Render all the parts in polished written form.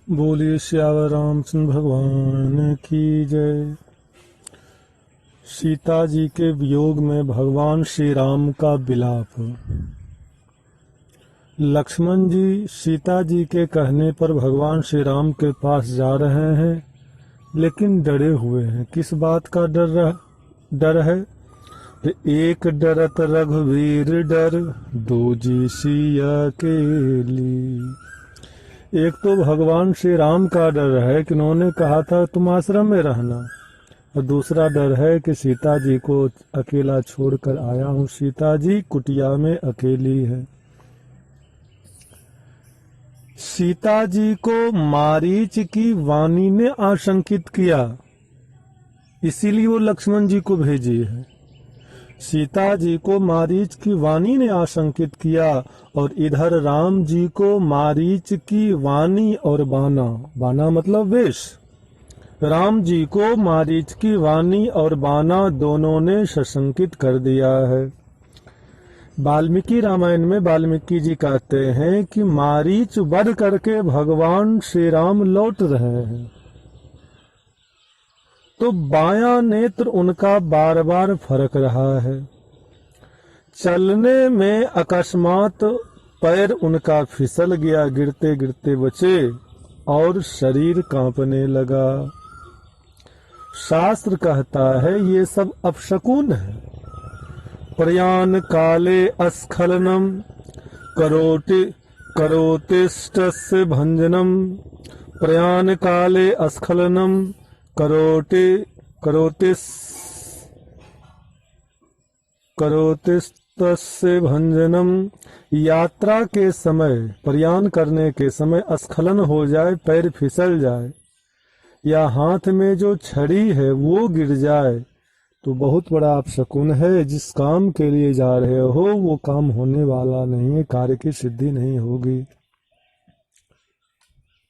बोलिए श्यावर रामचंद्र भगवान की जय। सीता जी के वियोग में भगवान श्री राम का विलाप। लक्ष्मण जी सीता जी के कहने पर भगवान श्री राम के पास जा रहे हैं, लेकिन डरे हुए हैं। किस बात का डर है? एक डरत रघुवीर डर, दूजी सिया अकेली। एक तो भगवान श्री राम का डर है कि उन्होंने कहा था तुम आश्रम में रहना, और दूसरा डर है कि सीता जी को अकेला छोड़कर आया हूँ। सीता जी कुटिया में अकेली है। सीता जी को मारीच की वाणी ने आशंकित किया, इसीलिए वो लक्ष्मण जी को भेजी है। सीता जी को मारीच की वाणी ने आशंकित किया, और इधर राम जी को मारीच की वाणी और बाना मतलब वेश, राम जी को मारीच की वाणी और बाना दोनों ने सशंकित कर दिया है। वाल्मीकि रामायण में वाल्मीकि जी कहते हैं कि मारीच वध करके भगवान श्री राम लौट रहे हैं, तो बायां नेत्र उनका बार बार फरक रहा है। चलने में अकस्मात पैर उनका फिसल गया, गिरते गिरते बचे और शरीर कांपने लगा। शास्त्र कहता है ये सब अपशकुन है। प्रयाण काले अस्खलनम करोतिष्टस्य भंजनम। प्रयाण काले अस्खलनम करोतिस्तस्य भंजनम। यात्रा के समय, प्रयाण करने के समय अस्खलन हो जाए, पैर फिसल जाए, या हाथ में जो छड़ी है वो गिर जाए, तो बहुत बड़ा अपशकुन है। जिस काम के लिए जा रहे हो वो काम होने वाला नहीं है, कार्य की सिद्धि नहीं होगी।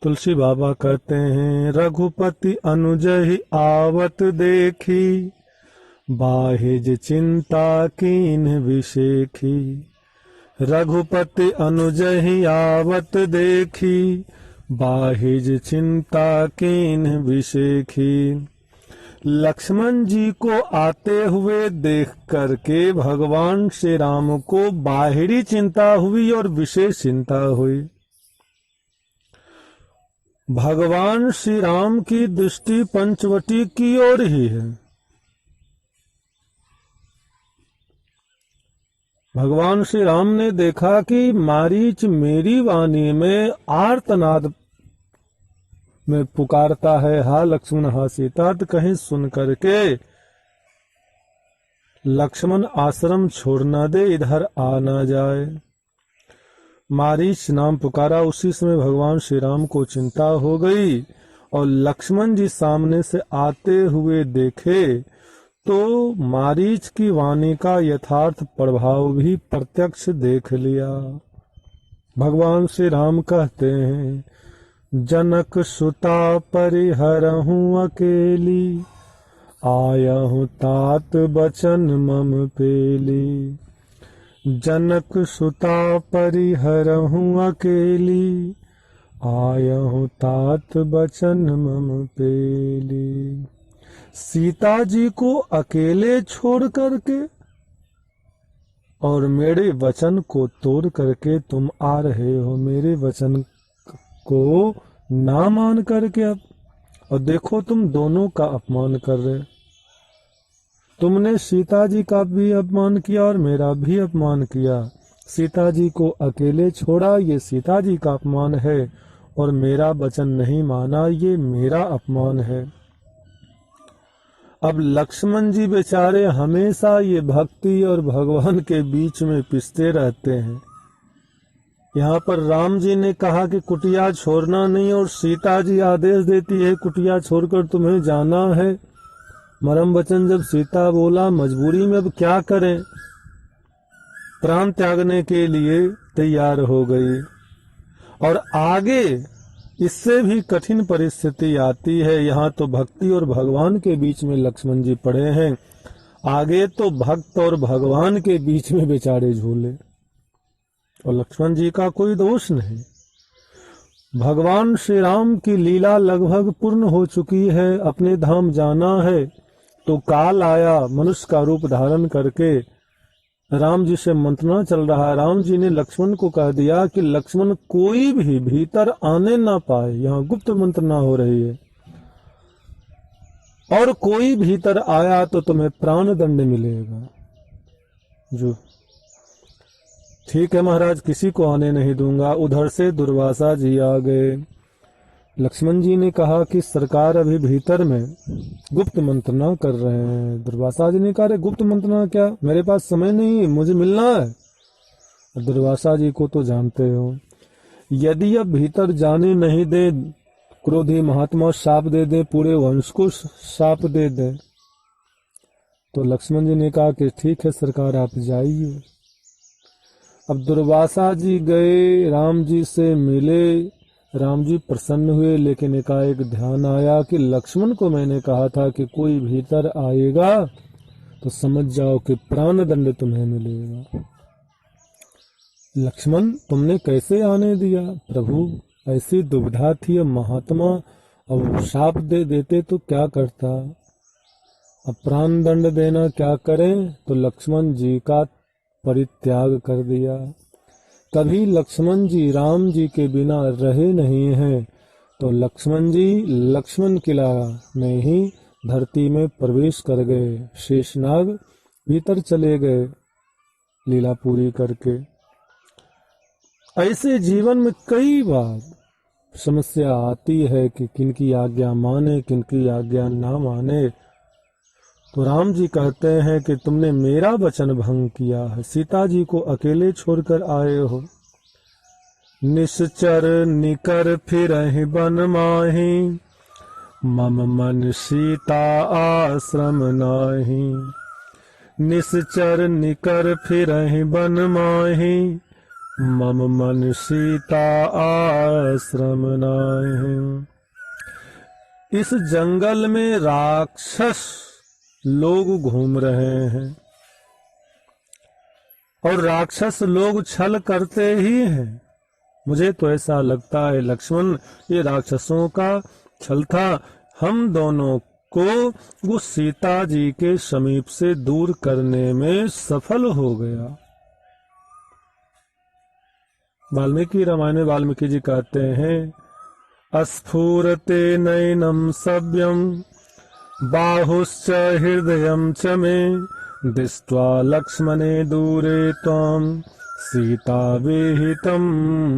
तुलसी बाबा कहते हैं, रघुपति अनुजहि आवत देखी, बाहिज चिंता कीन विशेखी। रघुपति अनुजहि आवत देखी, बाहिज चिंता कीन विशेखी। लक्ष्मण जी को आते हुए देख करके भगवान श्री राम को बाहरी चिंता हुई और विशेष चिंता हुई। भगवान श्री राम की दृष्टि पंचवटी की ओर ही है। भगवान श्री राम ने देखा कि मारीच मेरी वाणी में आर्तनाद में पुकारता है, हा लक्ष्मण हा सीता, तो कहीं सुन करके लक्ष्मण आश्रम छोड़ न दे, इधर आ न जाए। मारीच नाम पुकारा। उसी समय भगवान श्री राम को चिंता हो गई, और लक्ष्मण जी सामने से आते हुए देखे तो मारीच की वाणी का यथार्थ प्रभाव भी प्रत्यक्ष देख लिया। भगवान श्री राम कहते हैं, जनक सुता परिहरहूं अकेली, आयहूं तात बचन मम पेली। जनक सुता परिहरहूं अकेली, आयहूं तात बचन मम पेली। सीता जी को अकेले छोड़ करके और मेरे वचन को तोड़ करके तुम आ रहे हो, मेरे वचन को ना मान करके। अब और देखो तुम दोनों का अपमान कर रहे। तुमने सीता जी का भी अपमान किया और मेरा भी अपमान किया। सीता जी को अकेले छोड़ा, ये सीता जी का अपमान है, और मेरा वचन नहीं माना, ये मेरा अपमान है। अब लक्ष्मण जी बेचारे हमेशा ये भक्ति और भगवान के बीच में पिसते रहते हैं। यहाँ पर राम जी ने कहा कि कुटिया छोड़ना नहीं, और सीता जी आदेश देती है कुटिया छोड़कर तुम्हें जाना है। मरम वचन जब सीता बोला, मजबूरी में अब क्या करें, प्राण त्यागने के लिए तैयार हो गई। और आगे इससे भी कठिन परिस्थिति आती है। यहाँ तो भक्ति और भगवान के बीच में लक्ष्मण जी पड़े हैं, आगे तो भक्त और भगवान के बीच में बेचारे झूले, और लक्ष्मण जी का कोई दोष नहीं। भगवान श्री राम की लीला लगभग पूर्ण हो चुकी है, अपने धाम जाना है, तो काल आया मनुष्य का रूप धारण करके राम जी से मंत्रणा चल रहा है। राम जी ने लक्ष्मण को कह दिया कि लक्ष्मण कोई भी भीतर आने ना पाए, यहाँ गुप्त मंत्रणा हो रही है, और कोई भीतर आया तो तुम्हें प्राण दंड मिलेगा। जो ठीक है महाराज, किसी को आने नहीं दूंगा। उधर से दुर्वासा जी आ गए। लक्ष्मण जी ने कहा कि सरकार अभी भीतर में गुप्त मंत्रणा कर रहे हैं। दुर्वासा जी ने कहा, गुप्त मंत्रणा क्या, मेरे पास समय नहीं, मुझे मिलना है। दुर्वासा जी को तो जानते हो, यदि अब भीतर जाने नहीं दे, क्रोधी महात्मा शाप दे दे, पूरे वंश को शाप दे दे। तो लक्ष्मण जी ने कहा कि ठीक है सरकार, आप जाइए। अब दुर्वासा जी गए, राम जी से मिले, राम जी प्रसन्न हुए, लेकिन एकाएक ध्यान आया कि लक्ष्मण को मैंने कहा था कि कोई भीतर आएगा तो समझ जाओ कि प्राण दंड तुम्हें मिलेगा। लक्ष्मण तुमने कैसे आने दिया? प्रभु ऐसी दुविधा थी, अब महात्मा अब शाप दे देते तो क्या करता, अब प्राण दंड देना क्या करें, तो लक्ष्मण जी का परित्याग कर दिया। कभी लक्ष्मण जी राम जी के बिना रहे नहीं हैं, तो लक्ष्मण जी लक्ष्मण किला में ही धरती में प्रवेश कर गए, शेषनाग भीतर चले गए लीला पूरी करके। ऐसे जीवन में कई बार समस्या आती है कि किनकी आज्ञा माने, किनकी आज्ञा ना माने। तो राम जी कहते हैं कि तुमने मेरा वचन भंग किया है, सीता जी को अकेले छोड़कर आए हो। निश्चर निकर फिरहि बन माहि, मम मन सीता आश्रम नाही। निश्चर निकर फिरहि बन माहि, मम मन सीता आश्रम नाही। इस जंगल में राक्षस लोग घूम रहे हैं, और राक्षस लोग छल करते ही हैं। मुझे तो ऐसा लगता है लक्ष्मण, ये राक्षसों का छल था, हम दोनों को वो सीता जी के समीप से दूर करने में सफल हो गया। वाल्मीकि रामायण में वाल्मीकि जी कहते हैं, अस्फुरते नैनम सव्यम बाहुश्च हृदयं च मे, दृष्ट्वा लक्ष्मणे दूरे त्वां सीता विहितं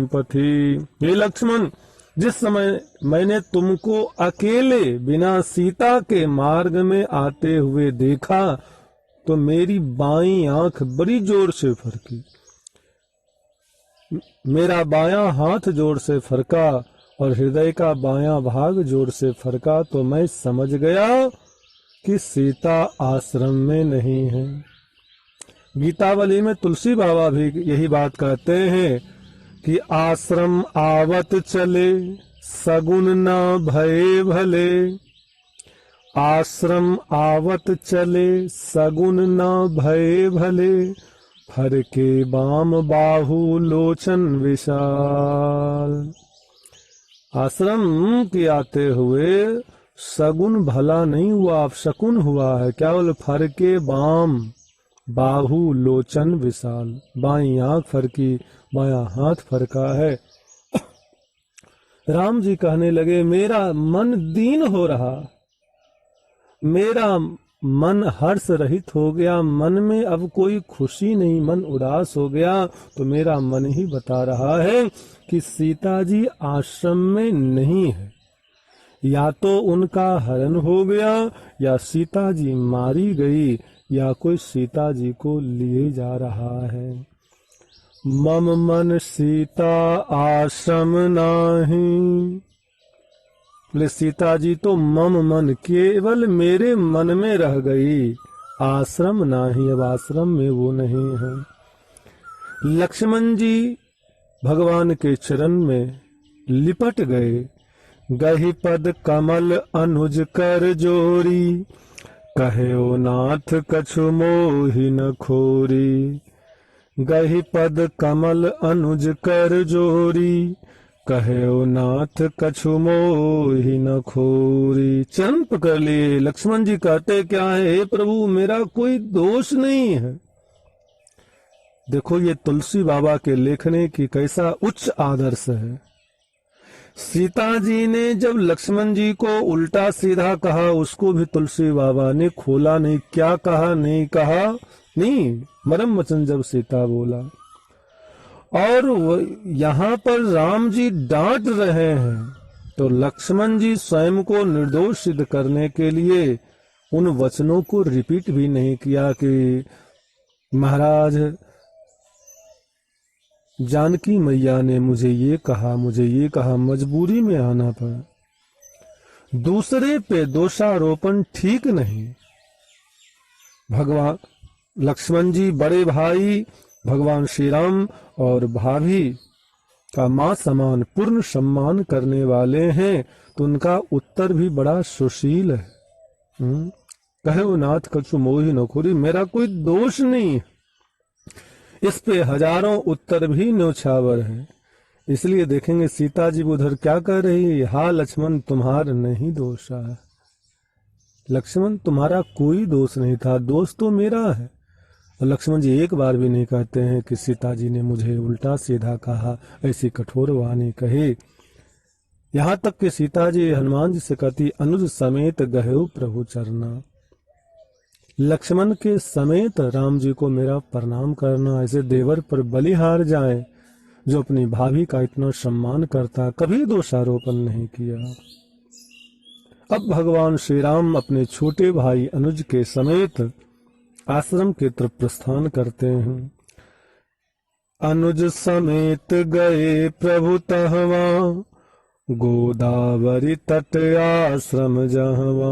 पथि। हे लक्ष्मण, जिस समय मैंने तुमको अकेले बिना सीता के मार्ग में आते हुए देखा, तो मेरी बाईं आंख बड़ी जोर से फरकी, मेरा बायां हाथ जोर से फरका, और हृदय का बायां भाग जोर से फरका, तो मैं समझ गया कि सीता आश्रम में नहीं है। गीतावली में तुलसी बाबा भी यही बात कहते हैं कि आश्रम आवत चले, सगुन न भये भले। आश्रम आवत चले, सगुन न भये भले, फर के बाम बाहु लोचन विशाल। आश्रम के आते हुए सगुन भला नहीं हुआ, अपशकुन हुआ है। क्या बोले? फर के बाम बाहु लोचन विशाल, बाईं आंख फरकी, बायां हाथ फरका है। राम जी कहने लगे, मेरा मन दीन हो रहा, मेरा मन हर्ष रहित हो गया, मन में अब कोई खुशी नहीं, मन उदास हो गया। तो मेरा मन ही बता रहा है कि सीता जी आश्रम में नहीं है, या तो उनका हरण हो गया, या सीता जी मारी गई, या कोई सीता जी को लिए जा रहा है। मम मन सीता आश्रम नाही, बोले सीता जी तो मम मन केवल मेरे मन में रह गई, आश्रम नाही, अब आश्रम में वो नहीं है। लक्ष्मण जी भगवान के चरण में लिपट गए, गहि पद कमल अनुज कर जोरी, कहे ओ नाथ कछु मोहि न खोरी। गहि पद कमल अनुज कर जोरी, कहे ओ नाथ कछु मोहि न खोरी। चरण पकड़ लिए। लक्ष्मण जी कहते क्या है, हे प्रभु मेरा कोई दोष नहीं है। देखो ये तुलसी बाबा के लेखने की कैसा उच्च आदर्श है। सीता जी ने जब लक्ष्मण जी को उल्टा सीधा कहा, उसको भी तुलसी बाबा ने खोला नहीं। क्या कहा, नहीं कहा नहीं, मरम वचन जब सीता बोला। और यहाँ पर राम जी डांट रहे हैं, तो लक्ष्मण जी स्वयं को निर्दोष सिद्ध करने के लिए उन वचनों को रिपीट भी नहीं किया कि महाराज जानकी मैया ने मुझे ये कहा, मुझे ये कहा, मजबूरी में आना पड़ा। दूसरे पे दोषारोपण ठीक नहीं। भगवान लक्ष्मण जी बड़े भाई भगवान श्री राम और भाभी का मां समान पूर्ण सम्मान करने वाले हैं, तो उनका उत्तर भी बड़ा सुशील है। कहे वो नाथ कछु मोहि न खोरी, मेरा कोई दोष नहीं। इस पे हजारों उत्तर भी न्योछावर है। इसलिए देखेंगे सीता जी उधर क्या कह रही है, हा लक्ष्मण तुम्हारा नहीं दोष है। लक्ष्मण तुम्हारा कोई दोष नहीं था, दोष तो मेरा है। और लक्ष्मण जी एक बार भी नहीं कहते हैं कि सीता जी ने मुझे उल्टा सीधा कहा, ऐसी कठोर वाणी कहे। यहाँ तक कि सीता जी हनुमान जी से कहती, अनुज समेत गहेउ प्रभु चरना। लक्ष्मण के समेत राम जी को मेरा प्रणाम करना। ऐसे देवर पर बलिहार जाए जो अपनी भाभी का इतना सम्मान करता, कभी दोषारोपण नहीं किया। अब भगवान श्री राम अपने छोटे भाई अनुज के समेत आश्रम के तरफ प्रस्थान करते हैं। अनुज समेत गए प्रभु तहवा, गोदावरी तट आश्रम जहवा।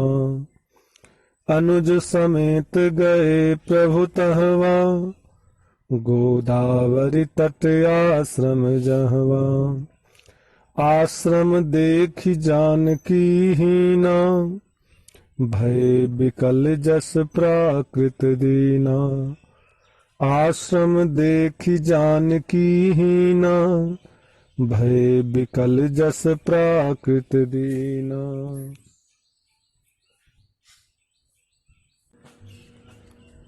अनुज समेत गए प्रभु तहवा, गोदावरी तट आश्रम जहवा। आश्रम देखी जानकी हीना, भय बिकल जस प्राकृत दीना। आश्रम देखी जानकी हीना, भय बिकल जस प्राकृत दीना।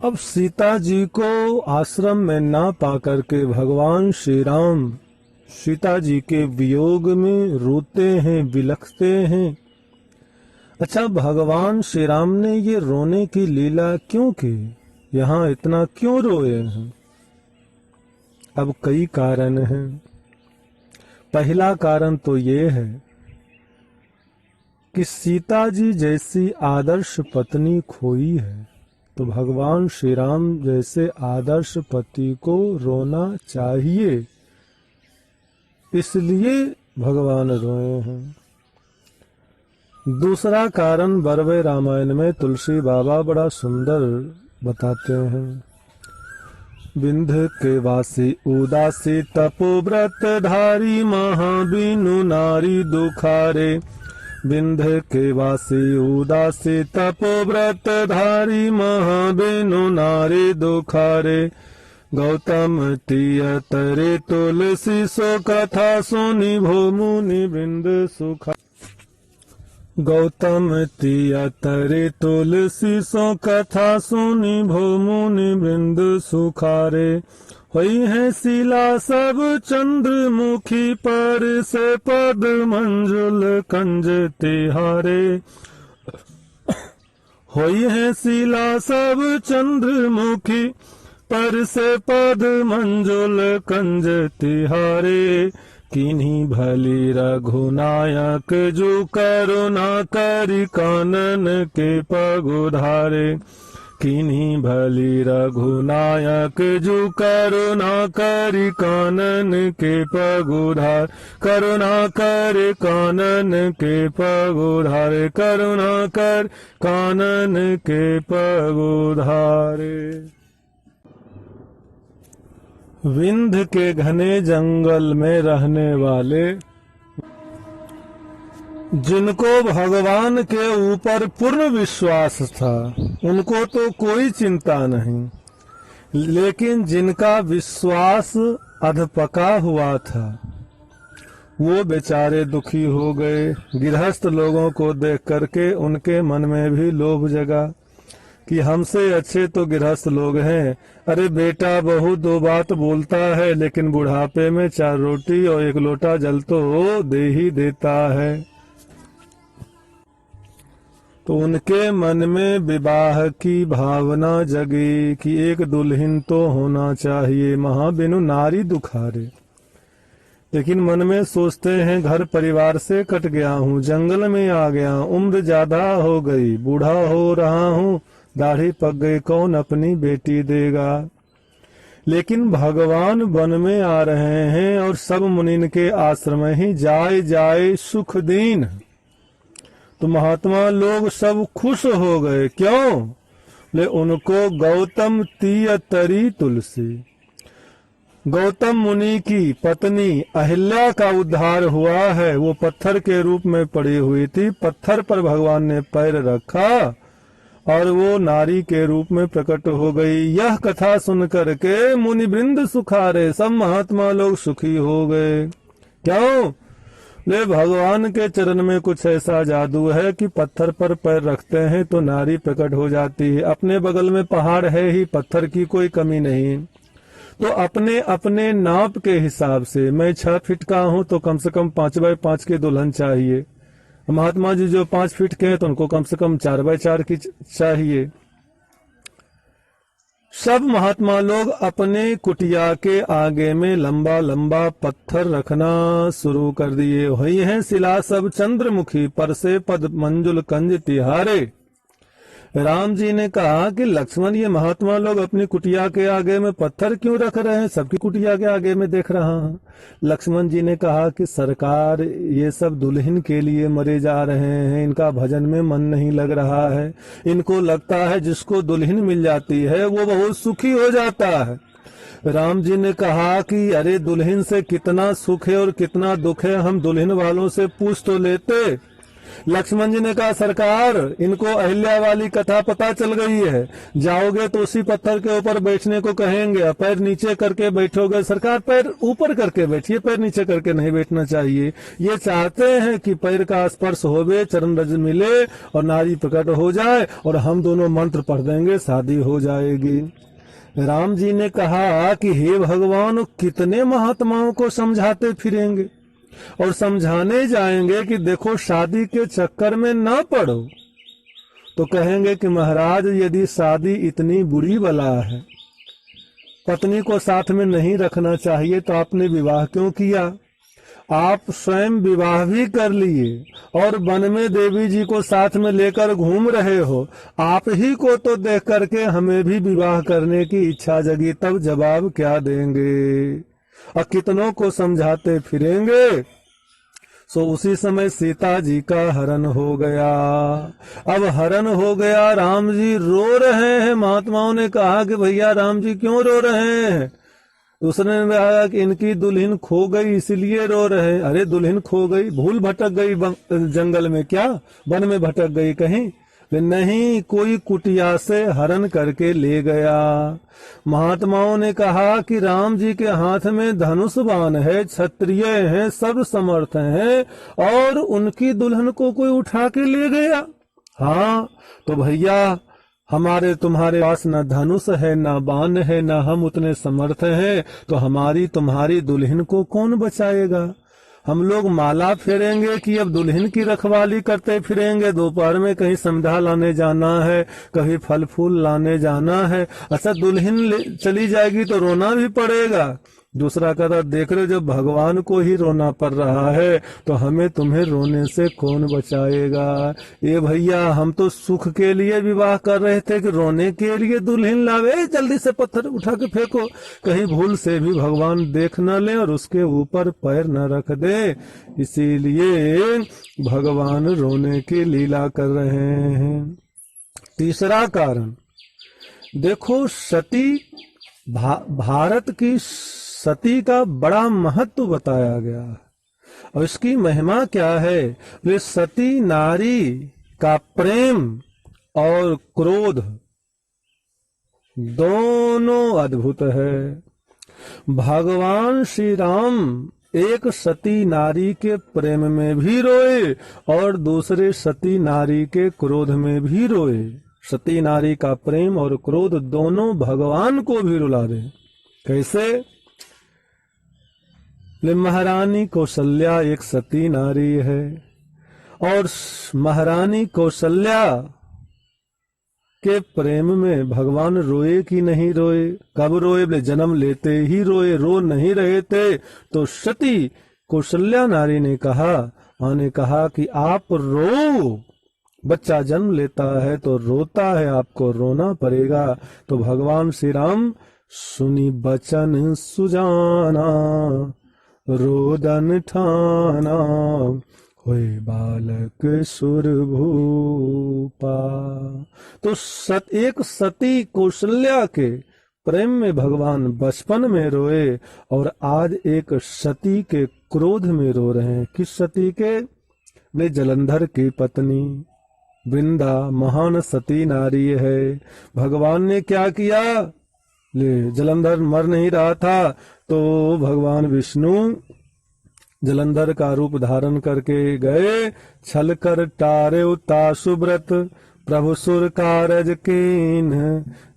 अब सीता जी को आश्रम में ना पाकर के भगवान श्री राम सीता जी के वियोग में रोते हैं, बिलखते हैं। अच्छा, भगवान श्री राम ने ये रोने की लीला क्यों की, यहाँ इतना क्यों रोए हैं? अब कई कारण हैं। पहला कारण तो ये है कि सीता जी जैसी आदर्श पत्नी खोई है, तो भगवान श्री राम जैसे आदर्श पति को रोना चाहिए, इसलिए भगवान रोए हैं। दूसरा कारण बरवे रामायण में तुलसी बाबा बड़ा सुंदर बताते हैं। विंध्य के वासी उदासी तपोव्रत धारी, महाबीनु नारी दुखारे। विंध्य के वासी उदासी तपोव्रत धारी, महाबीनु नारी दुखारे। गौतम तियतरे तुलसी सो कथा सुनि, भो मुनि वृंद सुखा। गौतम तियतरे तुलसी सो कथा सुनि, भो मुनि वृंद सुखारे। हुई है शिला सब चंद्रमुखी, पर से पद मंजुल कंज तिहारे। हुई है शिला सब चंद्रमुखी, पर से पद मंजुल कंज तिहारे। किन्हीं भली रघुनायक जो करुणा करि, कानन के पग उधारे। किन्हीं भली रघुनायक जो करुणा करि, कानन के पग उधार। करुणा कर कानन के पग उधारे, करुणा कर कानन के पग उधारे। विंध्य के घने जंगल में रहने वाले, जिनको भगवान के ऊपर पूर्ण विश्वास था, उनको तो कोई चिंता नहीं, लेकिन जिनका विश्वास अधपका हुआ था, वो बेचारे दुखी हो गए। गृहस्थ लोगों को देख करके उनके मन में भी लोभ जगा कि हमसे अच्छे तो गृहस्थ लोग हैं। अरे बेटा बहू दो बात बोलता है, लेकिन बुढ़ापे में 4 रोटी और 1 लोटा जल तो दे ही देता है। तो उनके मन में विवाह की भावना जगी कि एक दुल्हन तो होना चाहिए, महाबिनु नारी दुखारे। लेकिन मन में सोचते हैं घर परिवार से कट गया हूँ, जंगल में आ गया, उम्र ज्यादा हो गई, बूढ़ा हो रहा हूँ, दाढ़ी पक गई, कौन अपनी बेटी देगा। लेकिन भगवान वन में आ रहे हैं और सब मुनिन के आश्रम ही जाए जाए सुख दीन। तो महात्मा लोग सब खुश हो गए। क्यों? ले उनको गौतम तीय तरी तुलसी, गौतम मुनि की पत्नी अहिल्या का उद्धार हुआ है। वो पत्थर के रूप में पड़ी हुई थी, पत्थर पर भगवान ने पैर रखा और वो नारी के रूप में प्रकट हो गई। यह कथा सुन करके मुनि वृंद सुखारे, सब महात्मा लोग सुखी हो गए। क्यों? ले भगवान के चरण में कुछ ऐसा जादू है कि पत्थर पर पैर रखते हैं तो नारी प्रकट हो जाती है। अपने बगल में पहाड़ है ही, पत्थर की कोई कमी नहीं। तो अपने अपने नाप के हिसाब से, मैं 6 फीट का हूं तो कम से कम 5 बाय 5 की दुल्हन चाहिए। महात्मा जी जो 5 फीट के हैं तो उनको कम से कम 4 बाय 4 की चाहिए। सब महात्मा लोग अपने कुटिया के आगे में लंबा लंबा पत्थर रखना शुरू कर दिए। वही है शिला सब चंद्रमुखी, पर से पद मंजुल कंज तिहारे। राम जी ने कहा कि लक्ष्मण, ये महात्मा लोग अपनी कुटिया के आगे में पत्थर क्यों रख रहे हैं? सबकी कुटिया के आगे में देख रहा हूं। लक्ष्मण जी ने कहा कि सरकार, ये सब दुल्हन के लिए मरे जा रहे हैं, इनका भजन में मन नहीं लग रहा है। इनको लगता है जिसको दुल्हन मिल जाती है वो बहुत सुखी हो जाता है। राम जी ने कहा कि अरे दुल्हन से कितना सुख है और कितना दुख है, हम दुल्हन वालों से पूछ तो लेते। लक्ष्मण जी ने कहा सरकार, इनको अहिल्या वाली कथा पता चल गई है, जाओगे तो उसी पत्थर के ऊपर बैठने को कहेंगे, पैर नीचे करके बैठोगे। सरकार पैर ऊपर करके बैठिए, पैर नीचे करके नहीं बैठना चाहिए। ये चाहते हैं कि पैर का स्पर्श होवे, चरण रज मिले और नारी प्रकट हो जाए और हम दोनों मंत्र पढ़ देंगे, शादी हो जाएगी। राम जी ने कहा कि हे भगवान, कितने महात्माओं को समझाते फिरेंगे और समझाने जाएंगे कि देखो शादी के चक्कर में ना पड़ो, तो कहेंगे कि महाराज यदि शादी इतनी बुरी बला है, पत्नी को साथ में नहीं रखना चाहिए, तो आपने विवाह क्यों किया? आप स्वयं विवाह भी कर लिए और वन में देवी जी को साथ में लेकर घूम रहे हो। आप ही को तो देख करके हमें भी विवाह करने की इच्छा जगी, तब जवाब क्या देंगे? और कितनों को समझाते फिरेंगे। सो उसी समय सीता जी का हरण हो गया। अब हरण हो गया, राम जी रो रहे हैं। महात्माओं ने कहा कि भैया राम जी क्यों रो रहे हैं? दूसरे ने कहा कि इनकी दुल्हन खो गई इसलिए रो रहे हैं। अरे दुल्हन खो गई, भूल भटक गई जंगल में, क्या वन में भटक गई कहीं? नहीं, कोई कुटिया से हरण करके ले गया। महात्माओं ने कहा कि राम जी के हाथ में धनुष बाण है, क्षत्रिय हैं, सर्व समर्थ हैं, और उनकी दुल्हन को कोई उठा के ले गया। हाँ तो भैया, हमारे तुम्हारे पास न धनुष है, न बाण है, न हम उतने समर्थ हैं, तो हमारी तुम्हारी दुल्हन को कौन बचाएगा? हम लोग माला फेरेंगे कि अब दुल्हन की रखवाली करते फिरेंगे? दोपहर में कहीं संध्या लाने जाना है, कहीं फल फूल लाने जाना है। अच्छा दुल्हन चली जाएगी तो रोना भी पड़ेगा। दूसरा कहता, देख रहे जब भगवान को ही रोना पड़ रहा है तो हमें तुम्हें रोने से कौन बचाएगा? ये भैया, हम तो सुख के लिए विवाह कर रहे थे कि रोने के लिए दुल्हन लावे? जल्दी से पत्थर उठा के फेंको, कहीं भूल से भी भगवान देख न ले और उसके ऊपर पैर न रख दे। इसीलिए भगवान रोने की लीला कर रहे हैं। तीसरा कारण देखो, सती भारत की सती का बड़ा महत्व बताया गया और इसकी महिमा क्या है? वे सती नारी का प्रेम और क्रोध दोनों अद्भुत है। भगवान श्री राम एक सती नारी के प्रेम में भी रोए और दूसरे सती नारी के क्रोध में भी रोए। सती नारी का प्रेम और क्रोध दोनों भगवान को भी रुला दे। कैसे? महारानी कौशल्या एक सती नारी है और महारानी कौशल्या के प्रेम में भगवान रोए कि नहीं रोए? कब रोए? बोले जन्म लेते ही रोए, रो नहीं रहे थे। तो सती कौशल्या नारी ने कहा, मां ने कहा कि आप रो, बच्चा जन्म लेता है तो रोता है, आपको रोना पड़ेगा। तो भगवान श्री राम सुनी बचन सुजाना, रोदन ठाना, होए बालक सुर भूपा। तो एक सती कौशल्या के प्रेम में भगवान बचपन में रोए और आज एक सती के क्रोध में रो रहे हैं। किस सती के? वे जलंधर की पत्नी वृंदा महान सती नारी है। भगवान ने क्या किया? ले जलंधर मर नहीं रहा था तो भगवान विष्णु जलंधर का रूप धारण करके गए, छल कर टारे ताशुव्रत, प्रभु सुर कारज कीन,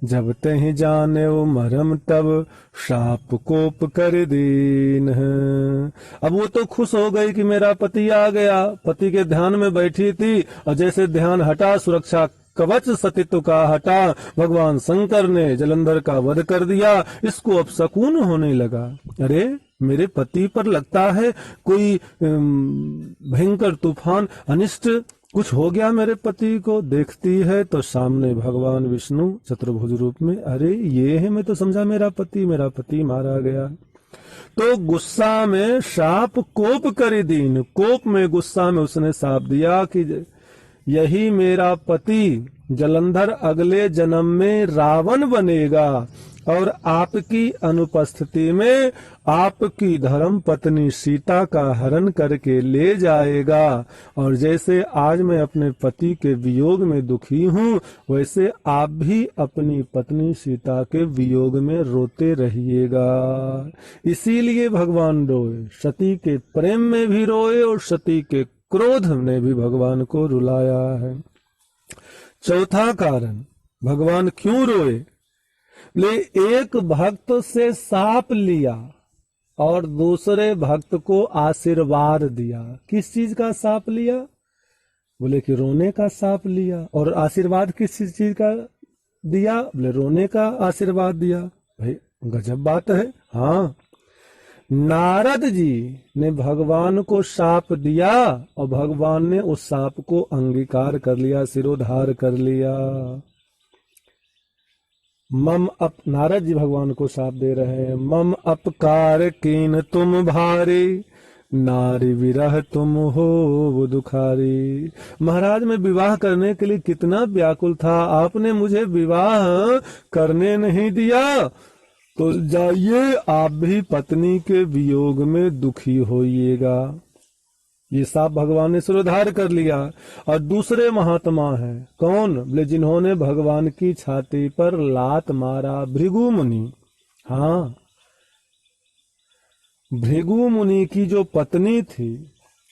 जब तहि जाने वो मरम तब शाप कोप कर दीन। अब वो तो खुश हो गई कि मेरा पति आ गया, पति के ध्यान में बैठी थी और जैसे ध्यान हटा, सुरक्षा कवच सतीत्व का हटा, भगवान शंकर ने जलंधर का वध कर दिया। इसको अब सकून होने लगा, अरे मेरे पति पर लगता है कोई भयंकर तूफान, अनिष्ट कुछ हो गया मेरे पति को। देखती है तो सामने भगवान विष्णु चतुर्भुज रूप में, अरे ये है, मैं तो समझा मेरा पति मारा गया। तो गुस्सा में शाप कोप कर दीन, कोप में गुस्सा में उसने शाप दिया कि यही मेरा पति जलंधर अगले जन्म में रावण बनेगा और आपकी अनुपस्थिति में आपकी धर्म पत्नी सीता का हरण करके ले जाएगा। और जैसे आज मैं अपने पति के वियोग में दुखी हूँ, वैसे आप भी अपनी पत्नी सीता के वियोग में रोते रहिएगा। इसीलिए भगवान रोए, सती के प्रेम में भी रोए और सती के क्रोध ने भी भगवान को रुलाया है। चौथा कारण भगवान क्यों रोए? ले एक भक्त से शाप लिया और दूसरे भक्त को आशीर्वाद दिया। किस चीज का शाप लिया? बोले कि रोने का शाप लिया। और आशीर्वाद किस चीज का दिया? बोले रोने का आशीर्वाद दिया। भाई गजब बात है। हाँ, नारद जी ने भगवान को शाप दिया और भगवान ने उस शाप को अंगीकार कर लिया, सिरोधार कर लिया। नारद जी भगवान को शाप दे रहे हैं, मम अपकार कीन तुम भारी, नारी विरह तुम हो दुखारी। महाराज मैं विवाह करने के लिए कितना व्याकुल था, आपने मुझे विवाह करने नहीं दिया, तो जाइए आप भी पत्नी के वियोग में दुखी होइएगा। ये साप भगवान ने सिरोधार कर लिया। और दूसरे महात्मा हैं, कौन? बोले जिन्होंने भगवान की छाती पर लात मारा, भृगु मुनि। हाँ, भृगु मुनि की जो पत्नी थी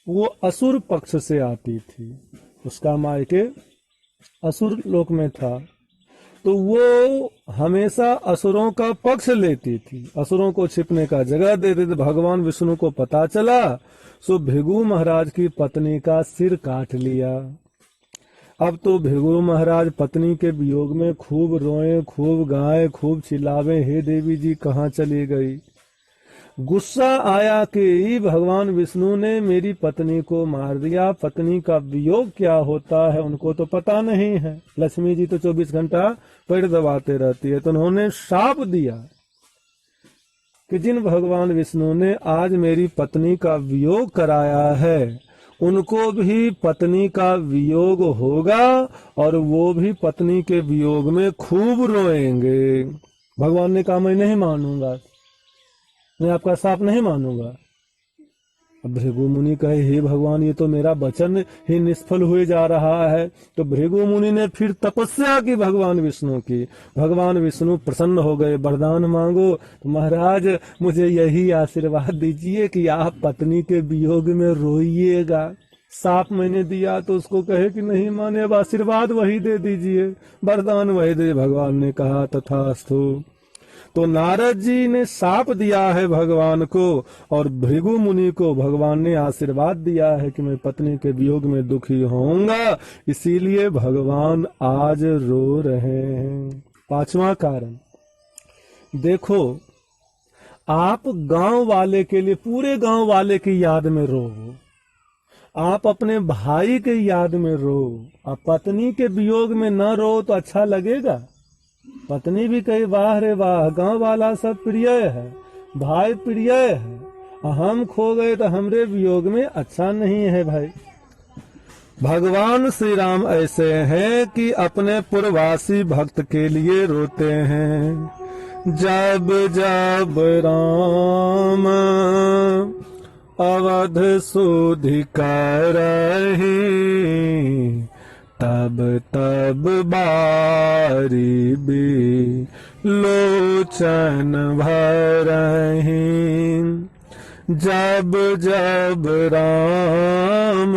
वो असुर पक्ष से आती थी, उसका मायके असुर लोक में था, तो वो हमेशा असुरों का पक्ष लेती थी, असुरों को छिपने का जगह देते थे। भगवान विष्णु को पता चला, सो भृगु महाराज की पत्नी का सिर काट लिया। अब तो भृगु महाराज पत्नी के वियोग में खूब रोए, खूब गाए, खूब चिल्लावे, हे देवी जी कहाँ चली गई। गुस्सा आया कि भगवान विष्णु ने मेरी पत्नी को मार दिया। पत्नी का वियोग क्या होता है उनको तो पता नहीं है। लक्ष्मी जी तो 24 घंटा पैर दबाते रहती है। तो उन्होंने शाप दिया कि जिन भगवान विष्णु ने आज मेरी पत्नी का वियोग कराया है, उनको भी पत्नी का वियोग होगा और वो भी पत्नी के वियोग में खूब रोएंगे। भगवान ने कहा मैं नहीं मानूंगा, मैं आपका शाप नहीं मानूंगा। अब भृगु मुनि कहे, हे भगवान, ये तो मेरा वचन ही निष्फल हुए जा रहा है। तो भृगु मुनि ने फिर तपस्या की भगवान विष्णु की। भगवान विष्णु प्रसन्न हो गए, वरदान मांगो। तो महाराज मुझे यही आशीर्वाद दीजिए कि आप पत्नी के वियोग में रोइएगा। साप मैंने दिया तो उसको कहे कि नहीं माने, अब आशीर्वाद वही दे दीजिए, वरदान वही दे। भगवान ने कहा तथास्तु। तो नारद जी ने साप दिया है भगवान को, और भृगु मुनि को भगवान ने आशीर्वाद दिया है कि मैं पत्नी के वियोग में दुखी होऊंगा, इसीलिए भगवान आज रो रहे हैं। पांचवा कारण, देखो आप गांव वाले के लिए, पूरे गांव वाले की याद में रो, आप अपने भाई के याद में रो, आप पत्नी के वियोग में न रो तो अच्छा लगेगा? पत्नी भी कही वाह रे वाह, गांव वाला सब प्रिय है, भाई प्रिय है, हम खो गए तो हमरे वियोग में अच्छा नहीं है भाई। भगवान श्री राम ऐसे हैं कि अपने पुरवासी भक्त के लिए रोते हैं। जब जब राम अवध सुधि करहि, तब तब बारी भी लोचन भरहि। जब जब राम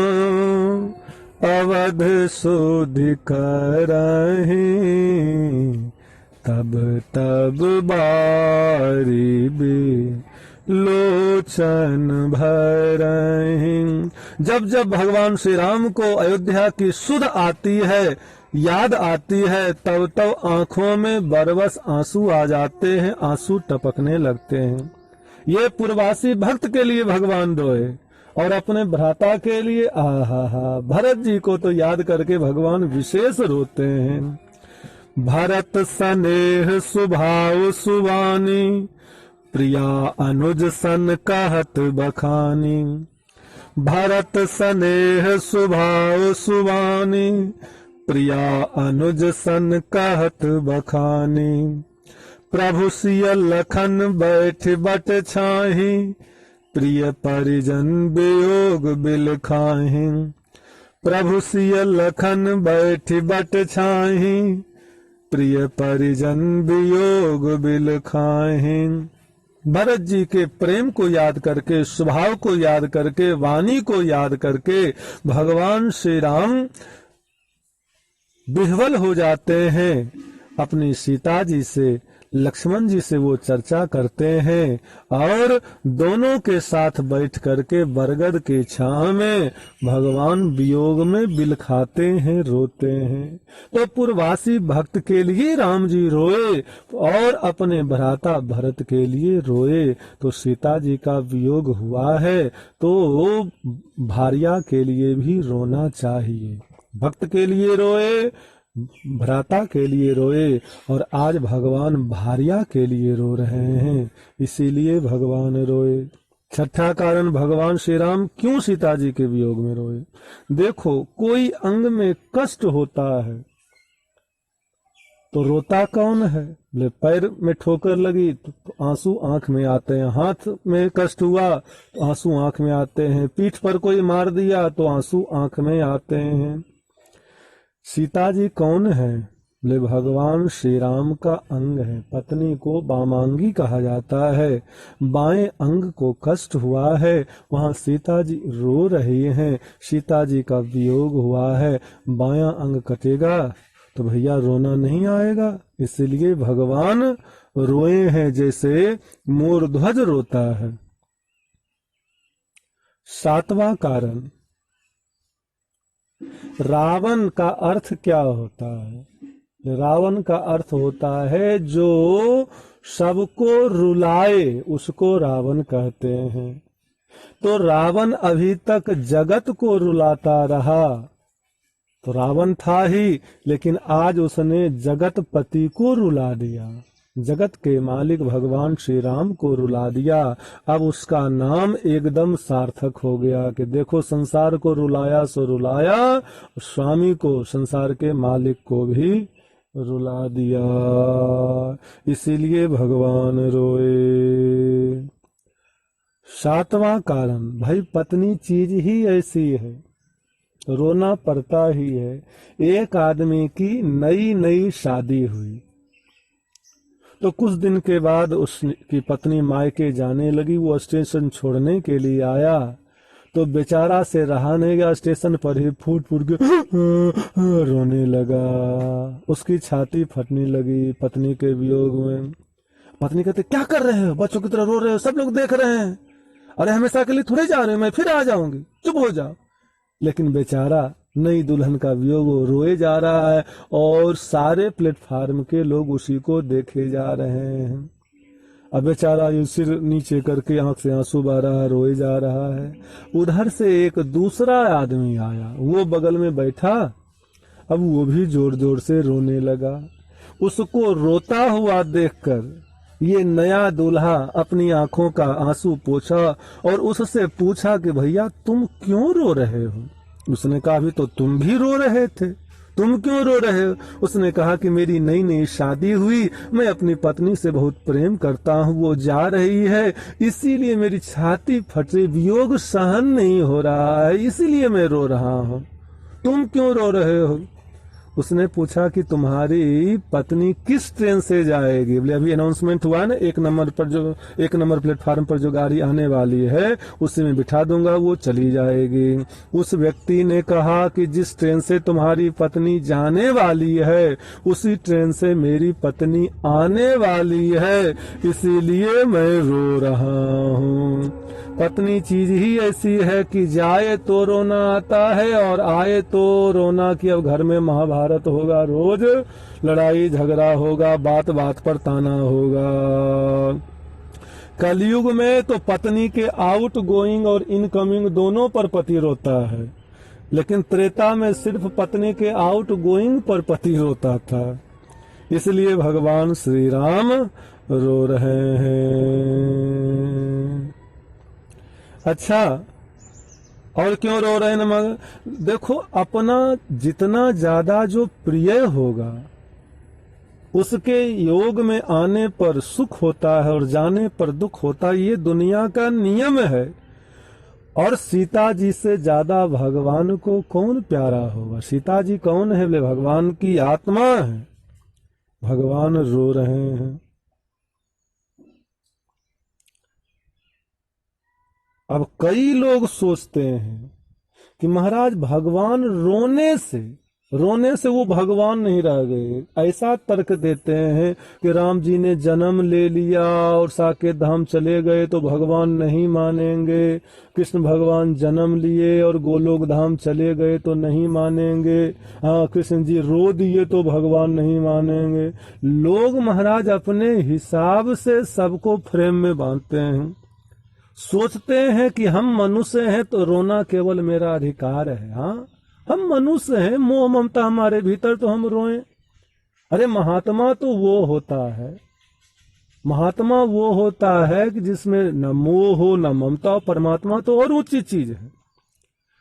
अवध सुधि करहि, तब तब बारी भी लोचन भरहि। जब जब भगवान श्री राम को अयोध्या की सुध आती है, याद आती है, तब तब आंखों में बरबस आंसू आ जाते हैं, आंसू टपकने लगते हैं। ये पूर्वासी भक्त के लिए भगवान रोए, और अपने भ्राता के लिए आहा, भरत जी को तो याद करके भगवान विशेष रोते हैं। भरत स्नेह स्वभाव सुवानी, प्रिया अनुज सन कहत बखानी। भरत स्नेह स्वभाव सुवानी, प्रिया अनुज सन कहत बखानी। प्रभु सिय लखन बैठ बट छाही, प्रिय परिजन वियोग बिल खाही। प्रभु सिय लखन बैठ बट छाही, प्रिय परिजन वियोग बिल खाही। भरत जी के प्रेम को याद करके, स्वभाव को याद करके, वाणी को याद करके भगवान श्री राम विह्वल हो जाते हैं। अपनी सीता जी से, लक्ष्मण जी से वो चर्चा करते हैं, और दोनों के साथ बैठ करके बरगद के छांव में भगवान वियोग में बिलखाते हैं, रोते हैं। तो पूर्वासी भक्त के लिए राम जी रोए, और अपने भ्राता भरत के लिए रोए। तो सीता जी का वियोग हुआ है, तो भार्या के लिए भी रोना चाहिए। भक्त के लिए रोए, भ्राता के लिए रोए, और आज भगवान भार्या के लिए रो रहे हैं, इसीलिए भगवान रोए। छठा कारण, भगवान श्री राम क्यों सीता जी के वियोग में रोए। देखो, कोई अंग में कष्ट होता है तो रोता कौन है? बोले पैर में ठोकर लगी तो आंसू आंख में आते हैं, हाथ में कष्ट हुआ तो आंसू आंख में आते हैं, पीठ पर कोई मार दिया तो आंसू आंख में आते हैं। सीता जी कौन है? बोले भगवान श्री राम का अंग है। पत्नी को वामांगी कहा जाता है। बाएं अंग को कष्ट हुआ है, वहां सीता जी रो रही हैं, सीता जी का वियोग हुआ है। बायां अंग कटेगा तो भैया रोना नहीं आएगा, इसलिए भगवान रोए हैं, जैसे मोर ध्वज रोता है। सातवां कारण, रावण का अर्थ क्या होता है? रावण का अर्थ होता है जो सबको रुलाए, उसको रावण कहते हैं। तो रावण अभी तक जगत को रुलाता रहा, तो रावण था ही, लेकिन आज उसने जगत पति को रुला दिया, जगत के मालिक भगवान श्री राम को रुला दिया। अब उसका नाम एकदम सार्थक हो गया कि देखो, संसार को रुलाया सो रुलाया, स्वामी को, संसार के मालिक को भी रुला दिया, इसीलिए भगवान रोए। सातवां कारण, भाई पत्नी चीज ही ऐसी है, रोना पड़ता ही है। एक आदमी की नई नई शादी हुई तो कुछ दिन के बाद उसकी पत्नी मायके जाने लगी। वो स्टेशन छोड़ने के लिए आया तो बेचारा से रहा नहीं गया, स्टेशन पर ही फूट फूट के रोने लगा। उसकी छाती फटने लगी पत्नी के वियोग में। पत्नी कहते क्या कर रहे हो, बच्चों की तरह रो रहे हो, सब लोग देख रहे हैं। अरे हमेशा के लिए थोड़े जा रहे हो, मैं फिर आ जाऊंगी, चुप हो जाओ। लेकिन बेचारा नई दुल्हन का वियोग रोए जा रहा है और सारे प्लेटफार्म के लोग उसी को देखे जा रहे हैं। अब बेचारा ये सिर नीचे करके आंख से आंसू बह रहा है, रोए जा रहा है। उधर से एक दूसरा आदमी आया, वो बगल में बैठा, अब वो भी जोर जोर से रोने लगा। उसको रोता हुआ देखकर ये नया दूल्हा अपनी आंखों का आंसू पोंछा और उससे पूछा कि भैया तुम क्यों रो रहे हो। उसने कहा अभी तो तुम भी रो रहे थे, तुम क्यों रो रहे हो। उसने कहा कि मेरी नई नई शादी हुई, मैं अपनी पत्नी से बहुत प्रेम करता हूँ, वो जा रही है, इसीलिए मेरी छाती फट रही, वियोग सहन नहीं हो रहा है, इसीलिए मैं रो रहा हूँ। तुम क्यों रो रहे हो। उसने पूछा कि तुम्हारी पत्नी किस ट्रेन से जाएगी। बोले अभी अनाउंसमेंट हुआ ना, एक नंबर प्लेटफार्म पर जो गाड़ी आने वाली है उसी में बिठा दूंगा, वो चली जाएगी। उस व्यक्ति ने कहा कि जिस ट्रेन से तुम्हारी पत्नी जाने वाली है उसी ट्रेन से मेरी पत्नी आने वाली है, इसीलिए मैं रो रहा हूँ। पत्नी चीज ही ऐसी है कि जाए तो रोना आता है और आए तो रोना। कि अब घर में महाभारत होगा, रोज लड़ाई झगड़ा होगा, बात बात पर ताना होगा। कलयुग में तो पत्नी के आउट गोइंग और इनकमिंग दोनों पर पति रोता है, लेकिन त्रेता में सिर्फ पत्नी के आउट गोइंग पर पति रोता था। इसलिए भगवान श्री राम रो रहे हैं। अच्छा, और क्यों रो रहे हैं मगर देखो, अपना जितना ज्यादा जो प्रिय होगा उसके योग में आने पर सुख होता है और जाने पर दुख होता है, ये दुनिया का नियम है। और सीता जी से ज्यादा भगवान को कौन प्यारा होगा। सीता जी कौन है, बोले भगवान की आत्मा है। भगवान रो रहे हैं। अब कई लोग सोचते हैं कि महाराज भगवान रोने से वो भगवान नहीं रह गए। ऐसा तर्क देते हैं कि राम जी ने जन्म ले लिया और साकेत धाम चले गए तो भगवान नहीं मानेंगे, कृष्ण भगवान जन्म लिए और गोलोक धाम चले गए तो नहीं मानेंगे, हाँ कृष्ण जी रो दिए तो भगवान नहीं मानेंगे। लोग महाराज अपने हिसाब से सबको फ्रेम में बांधते हैं। सोचते हैं कि हम मनुष्य हैं तो रोना केवल मेरा अधिकार है। हाँ हम मनुष्य हैं, मोह ममता हमारे भीतर तो हम रोएं। अरे महात्मा तो वो होता है, महात्मा वो होता है कि जिसमें न मोह हो न ममता हो। परमात्मा तो और ऊंची चीज है।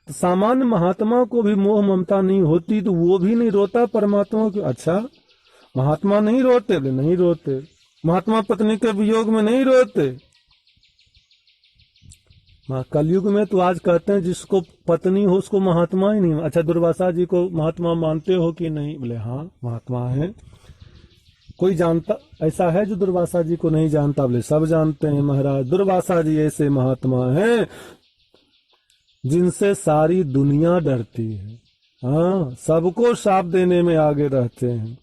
तो सामान्य महात्मा को भी मोह ममता नहीं होती तो वो भी नहीं रोता परमात्मा को। अच्छा महात्मा नहीं रोते, नहीं रोते। महात्मा पत्नी के वियोग में नहीं रोते। कलयुग में तो आज कहते हैं जिसको पत्नी हो उसको महात्मा ही नहीं। अच्छा दुर्वासा जी को महात्मा मानते हो कि नहीं। बोले हाँ महात्मा है। कोई जानता ऐसा है जो दुर्वासा जी को नहीं जानता। बोले सब जानते हैं महाराज। दुर्वासा जी ऐसे महात्मा हैं जिनसे सारी दुनिया डरती है। हाँ सबको शाप देने में आगे रहते हैं।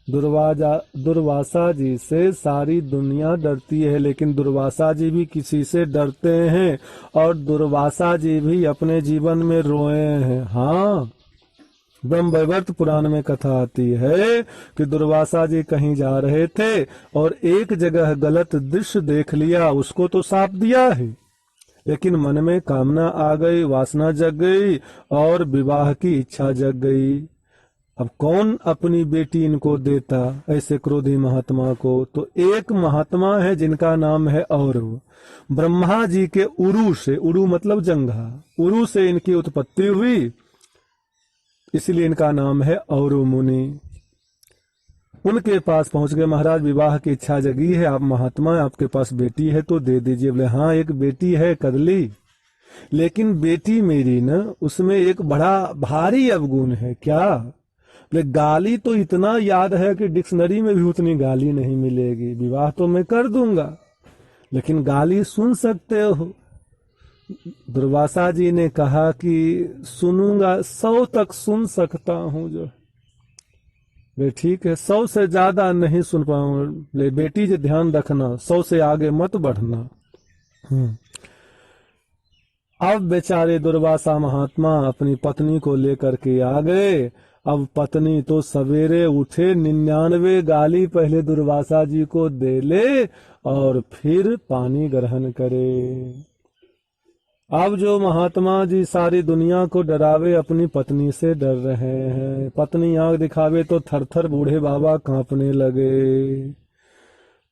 दुर्वासा जी से सारी दुनिया डरती है, लेकिन दुर्वासा जी भी किसी से डरते हैं और दुर्वासा जी भी अपने जीवन में रोए हैं। हाँ ब्रह्मवैवर्त पुराण में कथा आती है कि दुर्वासा जी कहीं जा रहे थे और एक जगह गलत दृश्य देख लिया। उसको तो शाप दिया है, लेकिन मन में कामना आ गई, वासना जग गई और विवाह की इच्छा जग गई। अब कौन अपनी बेटी इनको देता ऐसे क्रोधी महात्मा को। तो एक महात्मा है जिनका नाम है औरव। ब्रह्मा जी के उरु से, उरु मतलब जंघा, उरु से इनकी उत्पत्ति हुई, इसलिए इनका नाम है औरव मुनि। उनके पास पहुंच गए। महाराज विवाह की इच्छा जगी है, आप महात्मा, आपके पास बेटी है तो दे दीजिए। बोले हाँ एक बेटी है कदली, लेकिन बेटी मेरी न उसमें एक बड़ा भारी अवगुण है। क्या? बोले गाली तो इतना याद है कि डिक्शनरी में भी उतनी गाली नहीं मिलेगी। विवाह तो मैं कर दूंगा लेकिन गाली सुन सकते हो। दुर्वासा जी ने कहा कि सुनूंगा, 100 तक सुन सकता हूं जो। वे ठीक है, 100 से ज्यादा नहीं सुन पाऊंगा। ले बेटी जी ध्यान रखना, 100 से आगे मत बढ़ना। अब बेचारे दुर्वासा महात्मा अपनी पत्नी को लेकर के आ गए। अब पत्नी तो सवेरे उठे, 99 गाली पहले दुर्वासा जी को दे ले और फिर पानी ग्रहण करे। अब जो महात्मा जी सारी दुनिया को डरावे, अपनी पत्नी से डर रहे हैं। पत्नी आंख दिखावे तो थर थर बूढ़े बाबा कांपने लगे।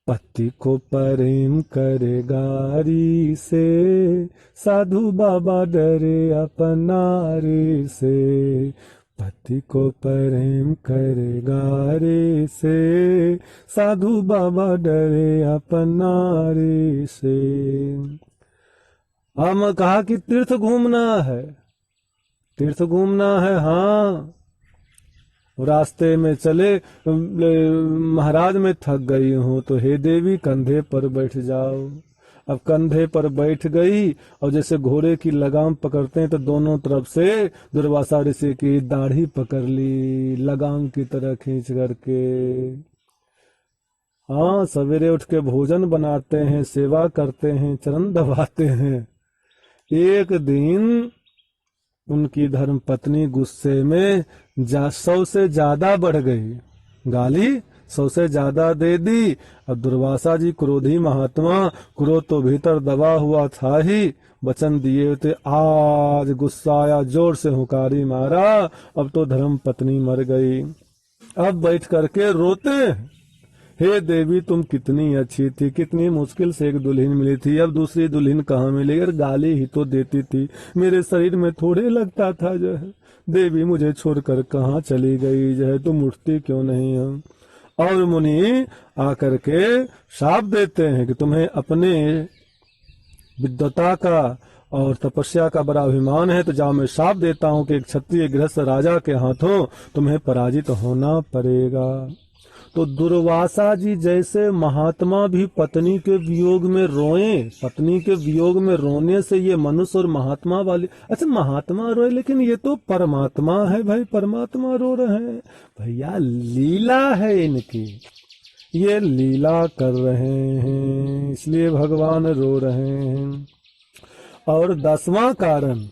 पति को प्रेम करे गारी से, साधु बाबा डरे अपनारी से। पति को प्रेम करे गारी से, साधु बाबा डरे अपनारी से। हम कहा कि तीर्थ घूमना है, तीर्थ घूमना है। हाँ, रास्ते में चले, महाराज मैं थक गई हूँ तो हे देवी कंधे पर बैठ जाओ। अब कंधे पर बैठ गई और जैसे घोड़े की लगाम पकड़ते हैं तो दोनों तरफ से दुर्वासा ऋषि की दाढ़ी पकड़ ली, लगाम की तरह खींच करके। हाँ, सवेरे उठ के भोजन बनाते हैं, सेवा करते हैं, चरण दबाते हैं। एक दिन उनकी धर्म पत्नी गुस्से में 100 से ज्यादा बढ़ गई, गाली 100 से ज्यादा दे दी। अब दुर्वासा जी क्रोधी महात्मा, क्रोध तो भीतर दबा हुआ था ही, वचन दिए थे। आज गुस्सा आया, जोर से हुंकारी मारा, अब तो धर्म पत्नी मर गई। अब बैठ करके रोते हैं, हे देवी तुम कितनी अच्छी थी, कितनी मुश्किल से एक दुल्हन मिली थी, अब दूसरी दुल्हन कहाँ मिली? यार गाली ही तो देती थी, मेरे शरीर में थोड़े लगता था जो है। देवी मुझे छोड़कर कहाँ चली गई जो है, तुम उठती क्यों नहीं हो? और मुनि आकर के शाप देते हैं कि तुम्हें अपने विद्वता का और तपस्या का बड़ा अभिमान है, तो जाओ मैं शाप देता हूँ कि एक क्षत्रिय गृहस्थ राजा के हाथों तुम्हें पराजित होना पड़ेगा। तो दुर्वासा जी जैसे महात्मा भी पत्नी के वियोग में रोए, पत्नी के वियोग में रोने से ये मनुष्य और महात्मा वाले, अच्छा महात्मा रोए लेकिन ये तो परमात्मा है भाई, परमात्मा रो रहे हैं भैया, लीला है इनकी, ये लीला कर रहे हैं इसलिए भगवान रो रहे हैं। और 10वां कारण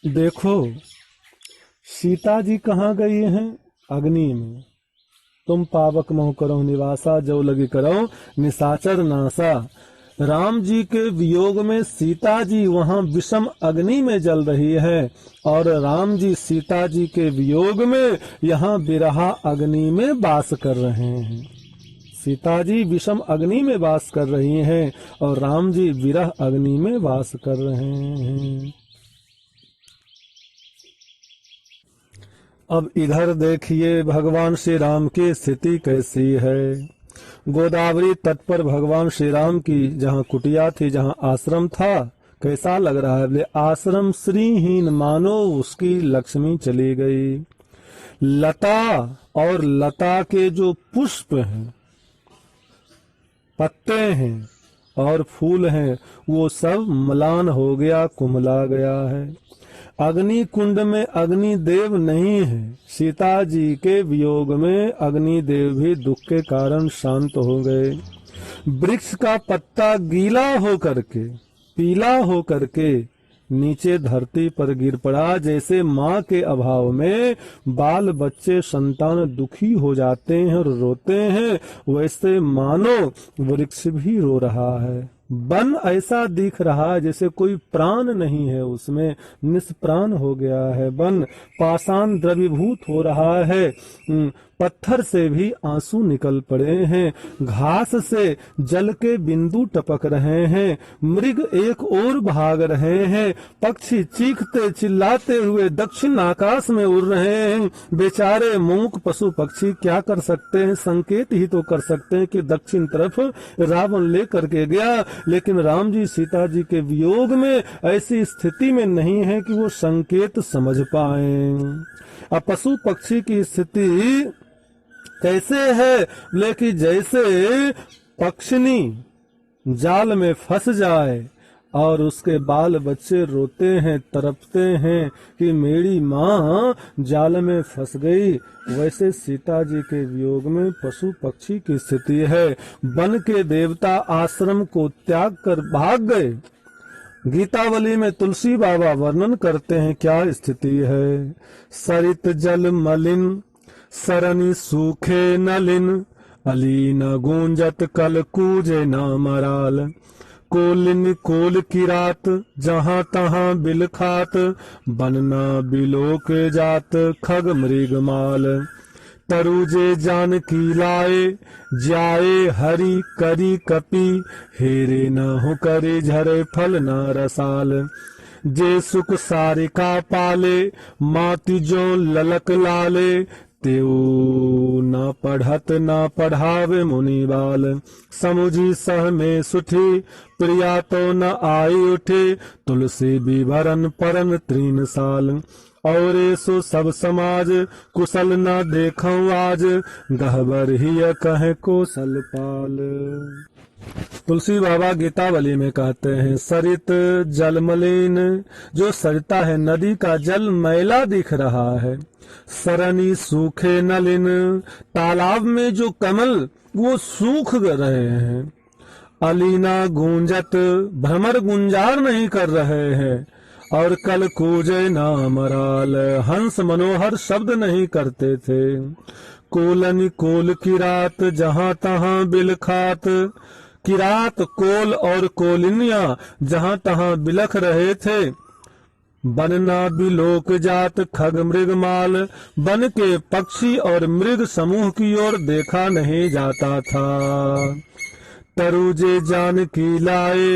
देखो, सीता जी कहाँ गई हैं? अग्नि में। तुम पावक मोह करो निवासा, जो लगी करो निशाचर नासा। राम जी के वियोग में सीता जी वहां विषम अग्नि में जल रही है और राम जी सीता जी के वियोग में यहाँ बिरहा अग्नि में वास कर रहे हैं। सीता जी विषम अग्नि में वास कर रही हैं और राम जी विरह अग्नि में वास कर रहे हैं। अब इधर देखिए भगवान श्री राम की स्थिति कैसी है। गोदावरी तट पर भगवान श्री राम की जहाँ कुटिया थी, जहाँ आश्रम था, कैसा लग रहा है? बोले आश्रम श्रीहीन, मानो उसकी लक्ष्मी चली गई। लता और लता के जो पुष्प हैं, पत्ते हैं और फूल हैं, वो सब म्लान हो गया, कुम्हला गया है। अग्नि कुंड में अग्निदेव नहीं है। सीता जी के वियोग में अग्निदेव भी दुख के कारण शांत हो गए। वृक्ष का पत्ता गीला होकर के, पीला होकर के नीचे धरती पर गिर पड़ा। जैसे माँ के अभाव में बाल बच्चे संतान दुखी हो जाते हैं और रोते हैं, वैसे मानो वृक्ष भी रो रहा है। वन ऐसा दिख रहा है जैसे कोई प्राण नहीं है उसमें, निष्प्राण हो गया है वन। पाषाण द्रवीभूत हो रहा है, पत्थर से भी आंसू निकल पड़े हैं, घास से जल के बिंदु टपक रहे हैं, मृग एक ओर भाग रहे हैं, पक्षी चीखते चिल्लाते हुए दक्षिण आकाश में उड़ रहे हैं। बेचारे मूक पशु पक्षी क्या कर सकते हैं, संकेत ही तो कर सकते हैं कि दक्षिण तरफ रावण लेकर के गया, लेकिन राम जी सीता जी के वियोग में ऐसी स्थिति में नहीं है कि वो संकेत समझ पाए। अब पशु पक्षी की स्थिति कैसे है, लेकिन जैसे पक्षिनी जाल में फंस जाए और उसके बाल बच्चे रोते हैं, तड़पते हैं कि मेरी माँ जाल में फंस गई, वैसे सीता जी के वियोग में पशु पक्षी की स्थिति है। वन के देवता आश्रम को त्याग कर भाग गए। गीतावली में तुलसी बाबा वर्णन करते हैं क्या स्थिति है। सरित जल मलिन सरनी सूखे नलिन, अलीन गूंजत कल कूजे न मराल, कोलिन कोल की रात जहाँ तहाँ बिल खात, बनना बिलो के जात खग मृग माल, तरुजे जान की लाए जाए हरी करी कपी, हेरे न हो करे झरे फल न रसाल, जे सुख सारिका पाले माति जो ललक लाले, तेऊ न पढ़त न पढ़ावे मुनि बाल, समुझी सह में सुठी प्रिया तो न आई उठे, तुलसी विवरण परन तीन साल, और सो सब समाज कुशल न देखो आज, गहबर ही कहे कौशल पाल। तुलसी बाबा गीतावली में कहते हैं सरित जल मलिन, जो सरिता है नदी का जल मैला दिख रहा है, सरनी सूखे नलिन, तालाब में जो कमल वो सूख रहे हैं, अलीना गूंजत भ्रमर गुंजार नहीं कर रहे हैं, और कल कूजे नामराल, हंस मनोहर शब्द नहीं करते थे, कोलन कोल की रात जहाँ तहाँ बिल खात, किरात कोल और कोलिनिया जहाँ तहाँ बिलख रहे थे, बनना बिलोक जात खग मृग माल, बन के पक्षी और मृग समूह की ओर देखा नहीं जाता था। तरुजे जानकी लाए,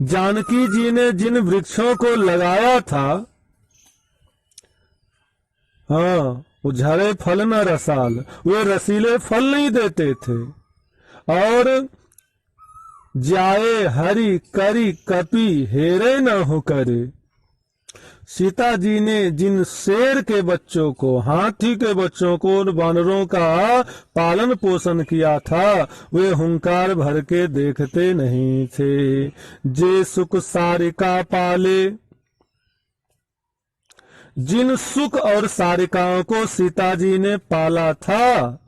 जानकी जी ने जिन वृक्षों को लगाया था, हाँ वो झरे फल न रसाल, वे रसीले फल नहीं देते थे, और जाए हरी करी कपी हेरे न हो करे, सीता जी ने जिन शेर के बच्चों को, हाथी के बच्चों को, वानरों का पालन पोषण किया था, वे हुंकार भर के देखते नहीं थे। जे सुख सारिका पाले, जिन सुख और सारिकाओं को सीता जी ने पाला था,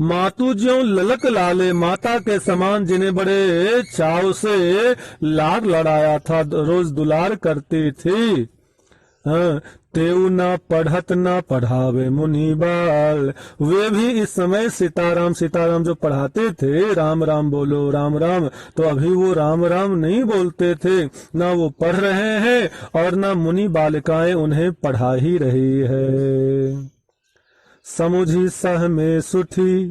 मातु ज्यों ललक लाले, माता के समान जिन्हें बड़े चाव से लाड लड़ाया था, रोज दुलार करती थी, तेऊ न पढ़त न पढ़ावे मुनि बाल, वे भी इस समय सीताराम सीताराम जो पढ़ाते थे, राम राम बोलो राम राम, तो अभी वो राम राम नहीं बोलते थे, ना वो पढ़ रहे हैं और ना मुनि बालिकाएं उन्हें पढ़ा ही रही है। समुझी सह में सुठी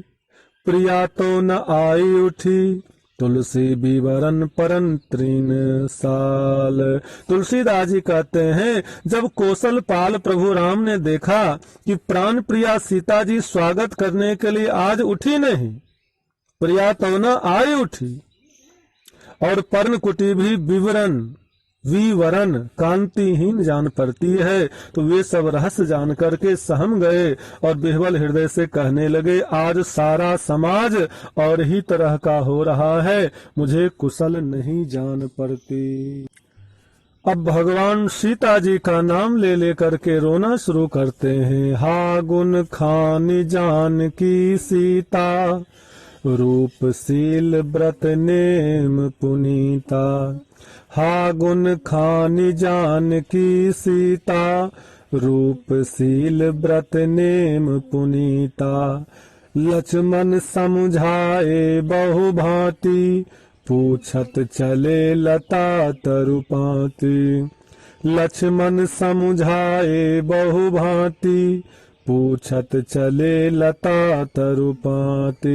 प्रिया तो न आई उठी, तुलसी विवरण परन तीन साल। तुलसीदास जी कहते हैं जब कौशल पाल प्रभु राम ने देखा कि प्राण प्रिया सीता जी स्वागत करने के लिए आज उठी नहीं, प्रिया तो न आई उठी, और पर्णकुटी भी विवरण कांतिहीन जान पड़ती है, तो वे सब रहस्य जान करके सहम गए और बिहवल हृदय से कहने लगे, आज सारा समाज और ही तरह का हो रहा है, मुझे कुशल नहीं जान पड़ती। अब भगवान सीता जी का नाम ले लेकर के रोना शुरू करते हैं। हा गुण खान जान की सीता, रूपशील व्रत नेम पुनीता, हा गुण खान जान की सीता, रूपशील व्रत नेम पुनीता, लक्ष्मण समझाए बहु भांति, पूछत चले लता तरुपाती, लक्ष्मण समझाए बहु भांति, पूछत चले लता तरुपाती।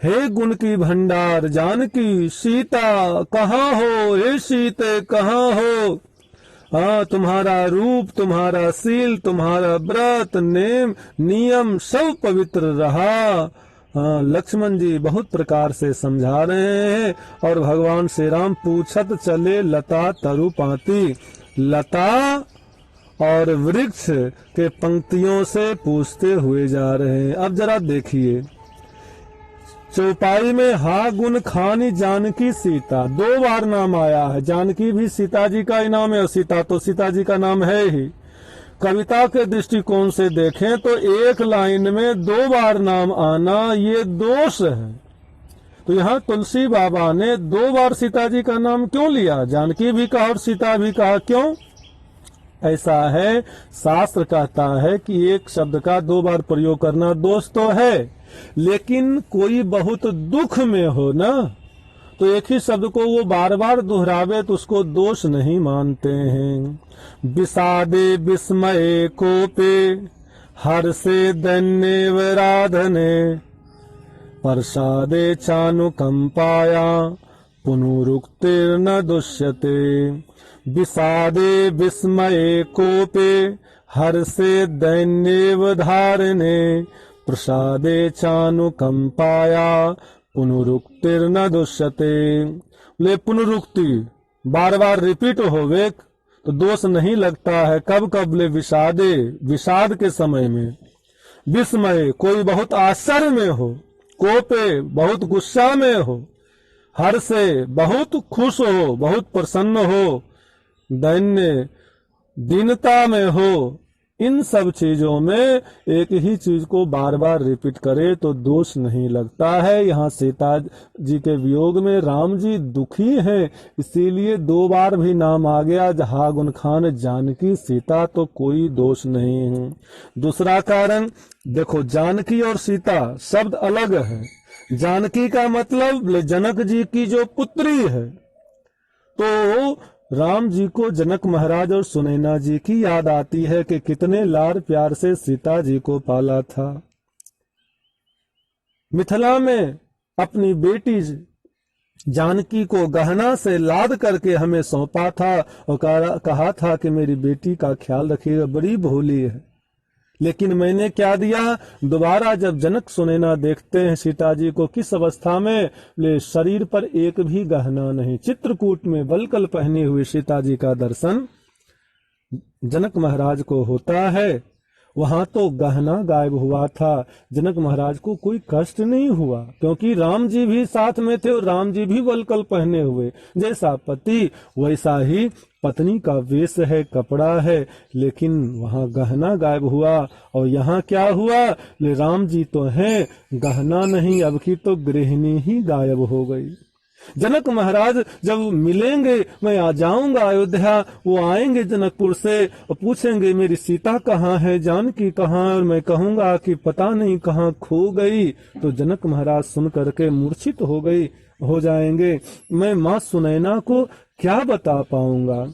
हे गुण की भंडार जानकी सीता कहाँ हो, हे सीते कहाँ हो। हाँ, तुम्हारा रूप, तुम्हारा सील, तुम्हारा व्रत नेम नियम सब पवित्र रहा। हाँ, लक्ष्मण जी बहुत प्रकार से समझा रहे हैं। और भगवान श्री राम पूछत चले लता तरुपाती, लता और वृक्ष के पंक्तियों से पूछते हुए जा रहे हैं। अब जरा देखिए, चौपाई में हा गुण खानी जानकी सीता 2 बार नाम आया है। जानकी भी सीता जी का ही नाम है और सीता तो सीता जी का नाम है ही। कविता के दृष्टिकोण से देखें तो एक लाइन में 2 बार नाम आना ये दोष है। तो यहाँ तुलसी बाबा ने 2 बार सीता जी का नाम क्यों लिया? जानकी भी कहा और सीता भी कहा, क्यों? ऐसा है, शास्त्र कहता है कि एक शब्द का 2 बार प्रयोग करना दोष तो है, लेकिन कोई बहुत दुख में हो ना, तो एक ही शब्द को वो बार बार दोहरावे तो उसको दोष नहीं मानते हैं। विषादे विस्मये कोपे हर्षे दैन्ये वराधने, प्रसादे चानुकंपाया पुनरुक्तिर्न दुष्यते। विषादे विस्मये कोपे हर्षे दैन्येव धारणे, प्रसादे चानुकंपाया पुनरुक्तिर्न दुष्यते। ले पुनरुक्ति बार बार रिपीट होवे तो दोष नहीं लगता है। कब कब? ले विषादे, विषाद के समय में, विस्मय कोई बहुत आश्चर्य में हो, कोपे बहुत गुस्सा में हो, हर्षे बहुत खुश हो, बहुत प्रसन्न हो, दैन्य दीनता में हो। इन सब चीजों में एक ही चीज को बार बार रिपीट करे तो दोष नहीं लगता है। यहाँ सीता जी के वियोग में राम जी दुखी हैं, इसीलिए 2 बार भी नाम आ गया। जहा गुण खान जानकी सीता, तो कोई दोष नहीं है। दूसरा कारण देखो, जानकी और सीता शब्द अलग है। जानकी का मतलब जनक जी की जो पुत्री है, तो राम जी को जनक महाराज और सुनैना जी की याद आती है कि कितने लाड़ प्यार से सीता जी को पाला था। मिथिला में अपनी बेटी जानकी को गहना से लाद करके हमें सौंपा था और कहा था कि मेरी बेटी का ख्याल रखिएगा, बड़ी भोली है। लेकिन मैंने क्या दिया? दोबारा जब जनक सुनैना देखते हैं सीता जी को किस अवस्था में, ले शरीर पर एक भी गहना नहीं। चित्रकूट में बलकल पहनी हुई सीता जी का दर्शन जनक महाराज को होता है। वहां तो गहना गायब हुआ था। जनक महाराज को कोई कष्ट नहीं हुआ, क्योंकि राम जी भी साथ में थे और राम जी भी वलकल पहने हुए। जैसा पति वैसा ही पत्नी का वेश है, कपड़ा है, लेकिन वहां गहना गायब हुआ। और यहाँ क्या हुआ? ले राम जी तो हैं, गहना नहीं, अब की तो गृहिणी ही गायब हो गई। जनक महाराज जब मिलेंगे, मैं आ जाऊंगा अयोध्या, वो आएंगे जनकपुर से और पूछेंगे मेरी सीता कहाँ है, जानकी कहाँ है, और मैं कहूंगा कि पता नहीं कहाँ खो गई, तो जनक महाराज सुन करके मूर्छित हो जाएंगे। मैं माँ सुनैना को क्या बता पाऊंगा।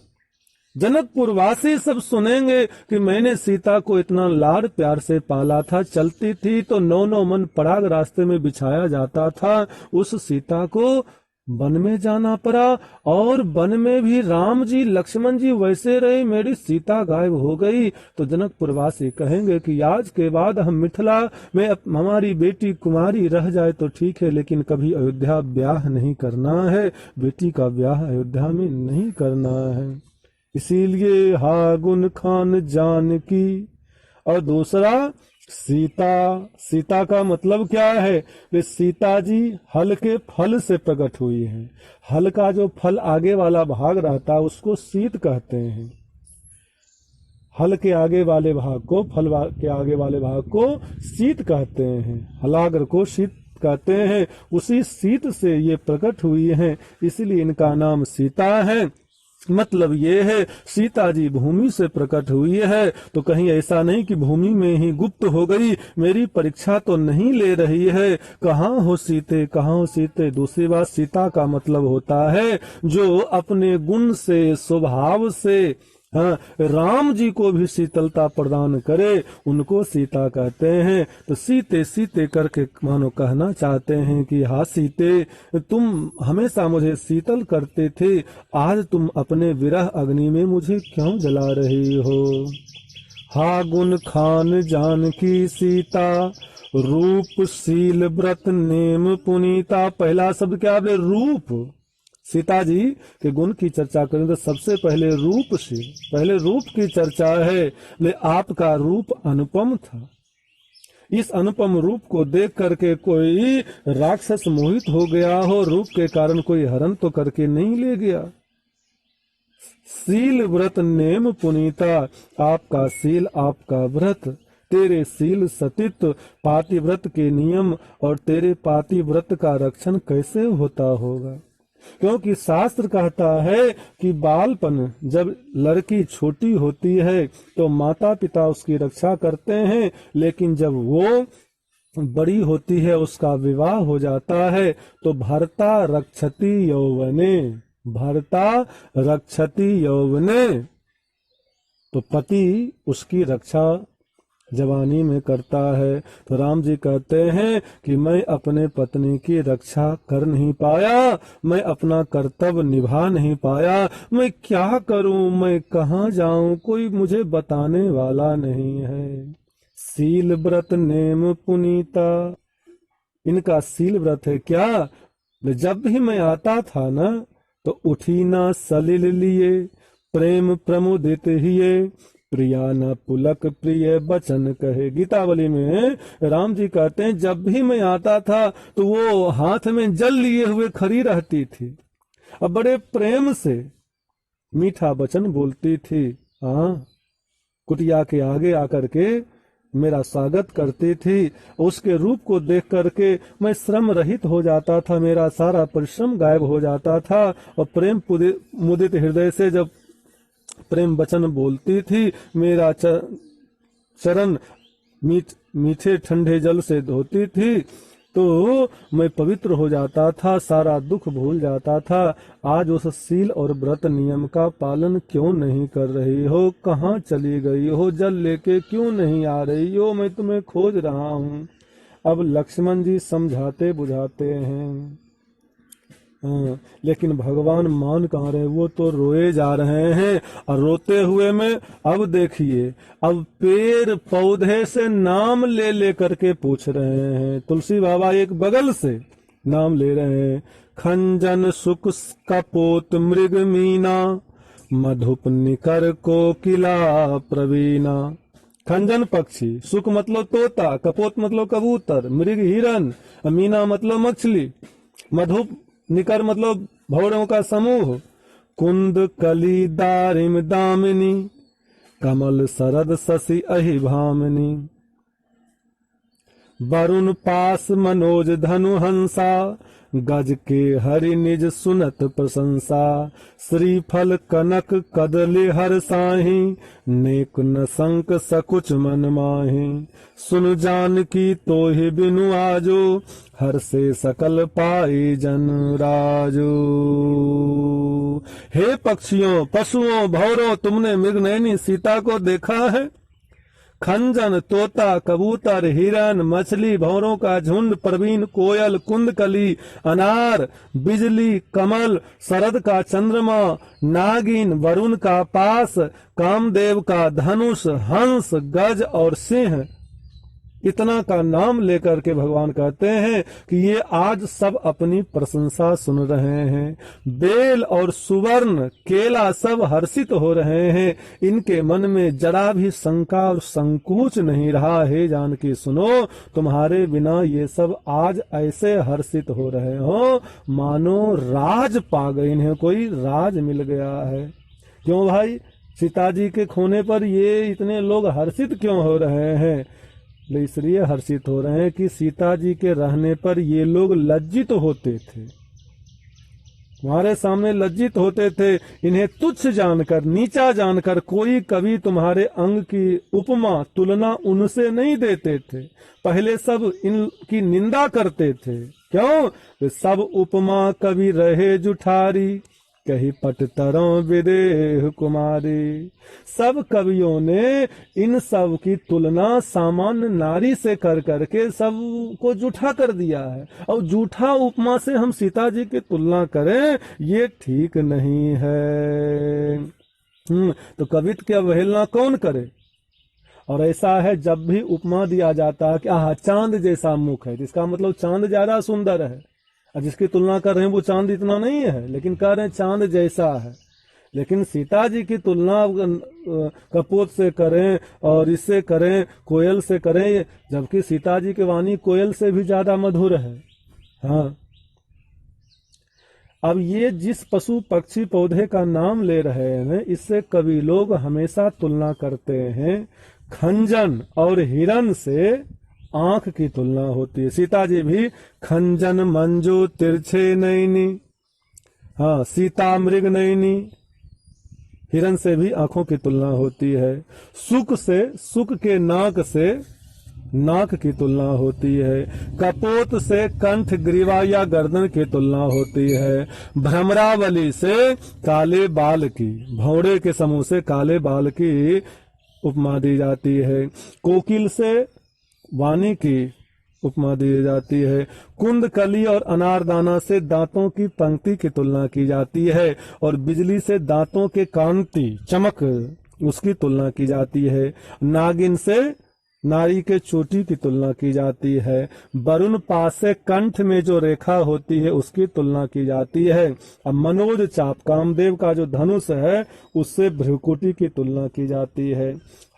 जनकपुर वासी सब सुनेंगे कि मैंने सीता को इतना लाड़ प्यार से पाला था, चलती थी तो 9 मन पराग रास्ते में बिछाया जाता था। उस सीता को वन में जाना पड़ा, और वन में भी राम जी लक्ष्मण जी वैसे रहे, मेरी सीता गायब हो गई। तो जनकपुरवासी कहेंगे कि आज के बाद हम मिथिला में हमारी बेटी कुमारी रह जाए तो ठीक है, लेकिन कभी अयोध्या ब्याह नहीं करना है, बेटी का ब्याह अयोध्या में नहीं करना है। इसीलिए हा गुण खान जानकी। और दूसरा सीता का मतलब क्या है? वे सीता जी हल के फल से प्रकट हुई हैं। हल का जो फल आगे वाला भाग रहता है उसको सीत कहते हैं। हल के आगे वाले भाग को, फल के आगे वाले भाग को सीत कहते हैं, हलाग्र को सीत कहते हैं। उसी सीत से ये प्रकट हुई हैं, इसलिए इनका नाम सीता है। मतलब ये है सीता जी भूमि से प्रकट हुई है, तो कहीं ऐसा नहीं कि भूमि में ही गुप्त हो गई, मेरी परीक्षा तो नहीं ले रही है। कहाँ हो सीते, कहाँ हो सीते। दूसरी बात, सीता का मतलब होता है जो अपने गुण से, स्वभाव से हाँ, राम जी को भी शीतलता प्रदान करे, उनको सीता कहते हैं। तो सीते सीते करके मानो कहना चाहते हैं कि हाँ सीते, तुम हमेशा मुझे शीतल करते थे, आज तुम अपने विरह अग्नि में मुझे क्यों जला रही हो। हा गुण खान जानकी सीता, रूप शील व्रत नेम पुनीता। पहला शब्द क्या बोले, रूप। सीता जी के गुण की चर्चा करें तो सबसे पहले रूप से, पहले रूप की चर्चा है। ले आपका रूप अनुपम था, इस अनुपम रूप को देख करके कोई राक्षस मोहित हो गया हो, रूप के कारण कोई हरण तो करके नहीं ले गया। शील व्रत नेम पुनीता, आपका शील आपका व्रत, तेरे शील सतित्व पातिव्रत के नियम और तेरे पातिव्रत का रक्षण कैसे होता होगा। क्योंकि शास्त्र कहता है कि बालपन जब लड़की छोटी होती है तो माता पिता उसकी रक्षा करते हैं, लेकिन जब वो बड़ी होती है, उसका विवाह हो जाता है, तो भर्ता रक्षति यौवने, भर्ता रक्षति यौवने, तो पति उसकी रक्षा जवानी में करता है। तो राम जी कहते हैं कि मैं अपने पत्नी की रक्षा कर नहीं पाया, मैं अपना कर्तव्य निभा नहीं पाया, मैं क्या करूं, मैं कहाँ जाऊं, कोई मुझे बताने वाला नहीं है। शील व्रत नेम पुनीता, इनका शील व्रत है क्या, जब भी मैं आता था ना तो उठी ना सलिल लिए, प्रेम प्रमुदित हिये, प्रिया न पुलक प्रिय बचन कहे। गीतावली में राम जी कहते हैं जब भी मैं आता था तो वो हाथ में जल लिए हुए खड़ी रहती थी, अब बड़े प्रेम से मीठा वचन बोलती थी। हाँ, कुटिया के आगे आकर के मेरा स्वागत करती थी, उसके रूप को देख करके मैं श्रम रहित हो जाता था, मेरा सारा परिश्रम गायब हो जाता था, और प्रेम मुदित हृदय से जब प्रेम वचन बोलती थी, मेरा चरण मीठे ठंडे जल से धोती थी, तो मैं पवित्र हो जाता था, सारा दुख भूल जाता था। आज उस शील और व्रत नियम का पालन क्यों नहीं कर रही हो, कहाँ चली गई हो, जल लेके क्यों नहीं आ रही हो, मैं तुम्हें खोज रहा हूँ। अब लक्ष्मण जी समझाते बुझाते हैं, हाँ, लेकिन भगवान मान कहाँ रहे, वो तो रोए जा रहे हैं। और रोते हुए में अब देखिए, अब पेड़ पौधे से नाम ले ले करके पूछ रहे हैं। तुलसी बाबा एक बगल से नाम ले रहे हैं, खंजन सुख कपोत मृग मीना, मधुप निकर कोकिला प्रवीणा। खंजन पक्षी, सुख मतलब तोता, कपोत मतलब कबूतर, मृग हिरन, मीना मतलब मछली, मधुप निकर मतलब भौरों का समूह, कुंद कली दारिम दामिनी, कमल सरद शशि अहि भामिनी, वरुण पास मनोज धनु हंसा, गज के हरि निज सुनत प्रशंसा, श्रीफल कनक कदली हर साही, नेक न संक सकुच मन माही, सुन जान की तोहि बिनु आजो, हर से सकल पाई जन राजो। हे पक्षियों, पशुओं, भौरों, तुमने मृगनयनी सीता को देखा है। खंजन, तोता, कबूतर, हिरन, मछली, भौरों का झुंड, प्रवीण, कोयल, कुंदकली, अनार, बिजली, कमल, शरद का चंद्रमा, नागिन, वरुण का पास, कामदेव का धनुष, हंस, गज और सिंह, इतना का नाम लेकर के भगवान कहते हैं कि ये आज सब अपनी प्रशंसा सुन रहे हैं। बेल और सुवर्ण, केला सब हर्षित हो रहे हैं, इनके मन में जरा भी शंका और संकोच नहीं रहा। हे जानकी सुनो, तुम्हारे बिना ये सब आज ऐसे हर्षित हो रहे हो मानो राज पा गए, इन्हें कोई राज मिल गया है। क्यों भाई, सीता जी के खोने पर ये इतने लोग हर्षित क्यों हो रहे हैं? इसलिए हर्षित हो रहे हैं कि सीता जी के रहने पर ये लोग लज्जित होते थे, तुम्हारे सामने लज्जित होते थे, इन्हें तुच्छ जानकर, नीचा जानकर कोई कभी तुम्हारे अंग की उपमा तुलना उनसे नहीं देते थे। पहले सब इनकी निंदा करते थे। क्यों? सब उपमा कभी रहे जुठारी, कही पटतरों विदेह कुमारी। सब कवियों ने इन सब की तुलना सामान्य नारी से कर करके सब को जूठा कर दिया है, और जूठा उपमा से हम सीता जी की तुलना करें ये ठीक नहीं है। तो कवित्व की अवहेलना कौन करे। और ऐसा है जब भी उपमा दिया जाता है कि आह चांद जैसा मुख है, जिसका मतलब चांद ज्यादा सुंदर है, और जिसकी तुलना कर रहे हैं वो चांद इतना नहीं है, लेकिन कह रहे हैं चांद जैसा है। लेकिन सीता जी की तुलना कपोत से करें और इससे करें, कोयल से करें, जबकि सीता जी की वाणी कोयल से भी ज्यादा मधुर है। हाँ, अब ये जिस पशु पक्षी पौधे का नाम ले रहे हैं, इससे कवि लोग हमेशा तुलना करते हैं। खंजन और हिरन से आंख की तुलना होती है। सीता जी भी खंजन मंजू तिरछे नैनी, हाँ सीता मृग नैनी, हिरन से भी आंखों की तुलना होती है। सुक से, सुक के नाक से नाक की तुलना होती है। कपोत से कंठ, ग्रीवा या गर्दन की तुलना होती है। भ्रमरावली से काले बाल की, भौड़े के समूह से काले बाल की उपमा दी जाती है। कोकिल से वाणी की उपमा दी जाती है। कुंद कली और अनारदाना से दांतों की पंक्ति की तुलना की जाती है, और बिजली से दांतों के कांति चमक उसकी तुलना की जाती है। नागिन से नारी के चोटी की तुलना की जाती है। वरुण पास से कंठ में जो रेखा होती है उसकी तुलना की जाती है। अब मनोज चाप, कामदेव का जो धनुष है, उससे भ्रुकुटी की तुलना की जाती है।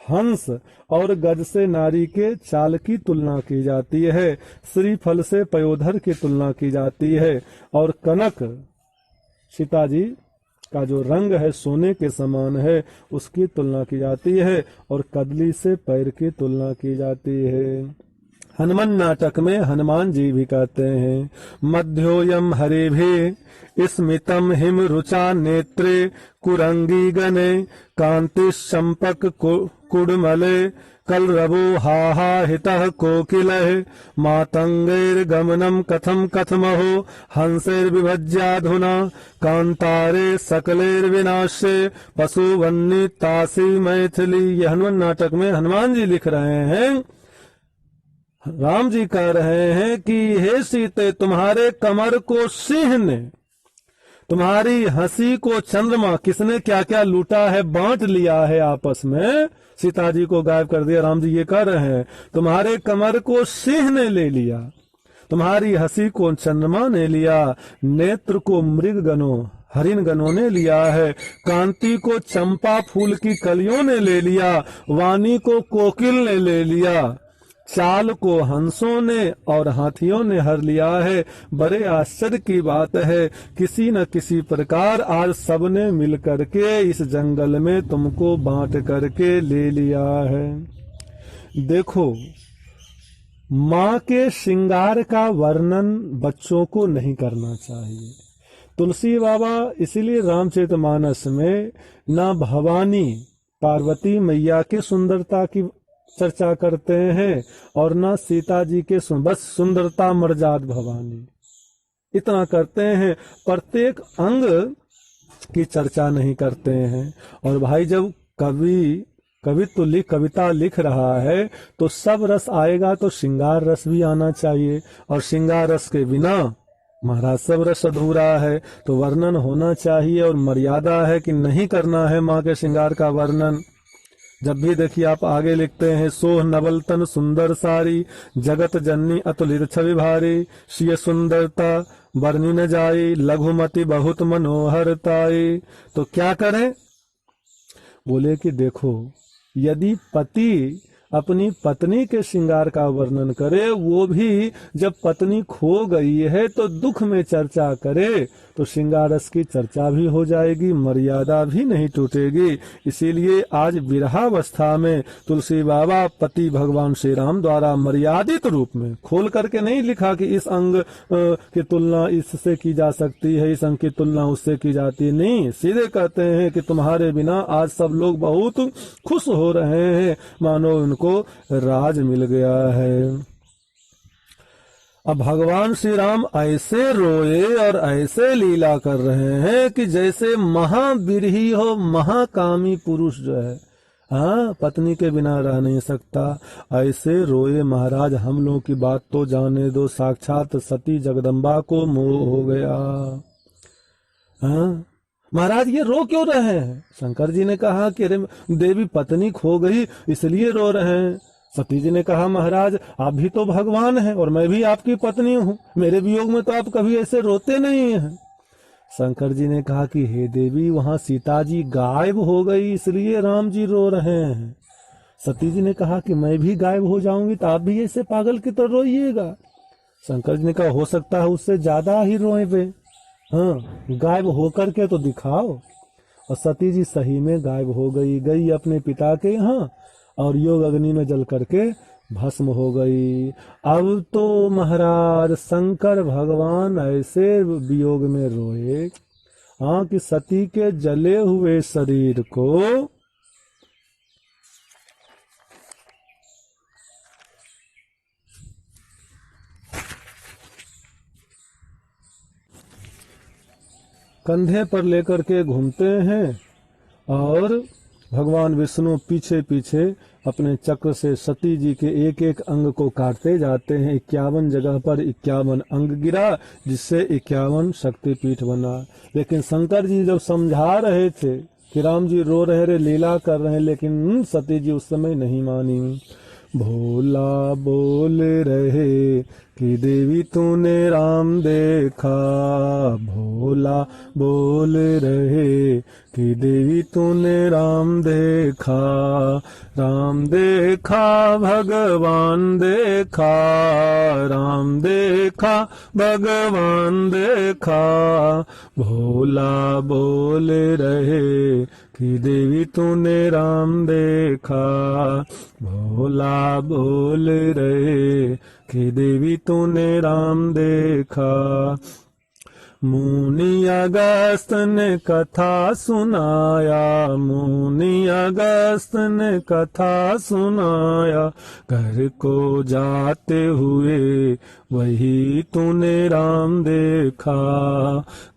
हंस और गज से नारी के चाल की तुलना की जाती है। श्रीफल से पयोधर की तुलना की जाती है, और कनक सीता जी का जो रंग है सोने के समान है उसकी तुलना की जाती है, और कदली से पैर की तुलना की जाती है। हनुमान नाटक में हनुमान जी भी कहते हैं, मध्योयम हरे भी स्मितम हिम रुचा नेत्रे कुरंगी गणे कांति चंपक कुडमले कल रवो हाहा हितः कोकिलः मातंगैर्गमनम कथम कथमहो हंसैर्विभज्याधुना कांतारे सकलैर्विनाश्ये पशुवन्नी तासी मैथिली। यह हनुमान नाटक में हनुमान जी लिख रहे हैं, राम जी कह रहे हैं कि हे सीते, तुम्हारे कमर को सिंह ने, तुम्हारी हंसी को चंद्रमा, किसने क्या क्या लूटा है, बांट लिया है आपस में, सीता जी को गायब कर दिया। राम जी ये कह रहे हैं तुम्हारे कमर को सिंह ने ले लिया, तुम्हारी हंसी को चंद्रमा ने लिया, नेत्र को मृग गणों, हरिण गणों ने लिया है, कांति को चंपा फूल की कलियों ने ले लिया, वाणी को कोकिल ने ले लिया, चाल को हंसों ने और हाथियों ने हर लिया है। बड़े आश्चर्य की बात है, किसी न किसी प्रकार आज सबने मिल करके इस जंगल में तुमको बांट करके ले लिया है। देखो, माँ के श्रृंगार का वर्णन बच्चों को नहीं करना चाहिए। तुलसी बाबा इसीलिए रामचरितमानस में ना भवानी पार्वती मैया की सुंदरता की चर्चा करते हैं और ना सीता जी के बस सुंदरता मर्जाद भवानी इतना करते हैं, प्रत्येक अंग की चर्चा नहीं करते हैं। और भाई जब कविता लिख रहा है तो सब रस आएगा तो श्रृंगार रस भी आना चाहिए, और श्रृंगार रस के बिना महाराज सब रस अधूरा है। तो वर्णन होना चाहिए, और मर्यादा है कि नहीं करना है माँ के श्रृंगार का वर्णन। जब भी देखिए आप आगे लिखते हैं, सोह नवलतन सुंदर सारी जगत जननी अतुलित छवि भारी, श्रिय सुंदरता वर्णि न जाई लघुमति बहुत मनोहरताई। तो क्या करें? बोले कि देखो, यदि पति अपनी पत्नी के श्रृंगार का वर्णन करे, वो भी जब पत्नी खो गई है तो दुख में चर्चा करे, तो श्रृंगार रस की चर्चा भी हो जाएगी, मर्यादा भी नहीं टूटेगी। इसीलिए आज विरहावस्था में तुलसी बाबा पति भगवान श्री राम द्वारा मर्यादित रूप में खोल करके नहीं लिखा कि इस अंग की तुलना इससे की जा सकती है, इस अंग की तुलना उससे की जाती है। नहीं, सीधे कहते हैं कि तुम्हारे बिना आज सब लोग बहुत खुश हो रहे हैं, मानो उनको राज मिल गया है। अब भगवान श्री राम ऐसे रोए और ऐसे लीला कर रहे हैं कि जैसे महाविरही हो, महाकामी पुरुष जो है, हाँ, पत्नी के बिना रह नहीं सकता, ऐसे रोए महाराज। हम लोगों की बात तो जाने दो, साक्षात सती जगदम्बा को मोह हो गया। हाँ महाराज, ये रो क्यों रहे हैं? शंकर जी ने कहा कि अरे देवी पत्नी खो गई इसलिए रो रहे हैं। सती जी ने कहा महाराज आप भी तो भगवान हैं और मैं भी आपकी पत्नी हूँ, मेरे वियोग में तो आप कभी ऐसे रोते नहीं हैं। शंकर जी ने कहा कि हे देवी, वहां सीता जी गायब हो गई इसलिए राम जी रो रहे हैं। सती जी ने कहा कि मैं भी गायब हो जाऊंगी तो आप भी ऐसे पागल की तरह रोइएगा। शंकर जी ने कहा हो सकता है उससे ज्यादा ही रोए वे, हाँ, गायब होकर के तो दिखाओ। और सती जी सही में गायब हो गई अपने पिता के यहाँ और योग अग्नि में जल करके भस्म हो गई। अब तो महाराज शंकर भगवान ऐसे वियोग में रोए, हाँ, कि सती के जले हुए शरीर को कंधे पर लेकर के घूमते हैं और भगवान विष्णु पीछे पीछे अपने चक्र से सती जी के एक एक अंग को काटते जाते हैं। 51 जगह पर 51 अंग गिरा, जिससे 51 शक्तिपीठ बना। लेकिन शंकर जी जब समझा रहे थे कि राम जी रो रहे, लीला कर रहे हैं, लेकिन सती जी उस समय नहीं मानी। भोला बोल रहे कि देवी तूने राम देखा, भोला बोल रहे कि देवी तूने राम देखा, राम देखा भगवान देखा, राम देखा भगवान देखा। भोला बोल रहे कि देवी तूने राम देखा, भोला बोल रहे कि देवी तूने राम देखा। मुनि अगस्त ने कथा सुनाया, मुनि अगस्त ने कथा सुनाया, घर को जाते हुए वही तूने राम देखा,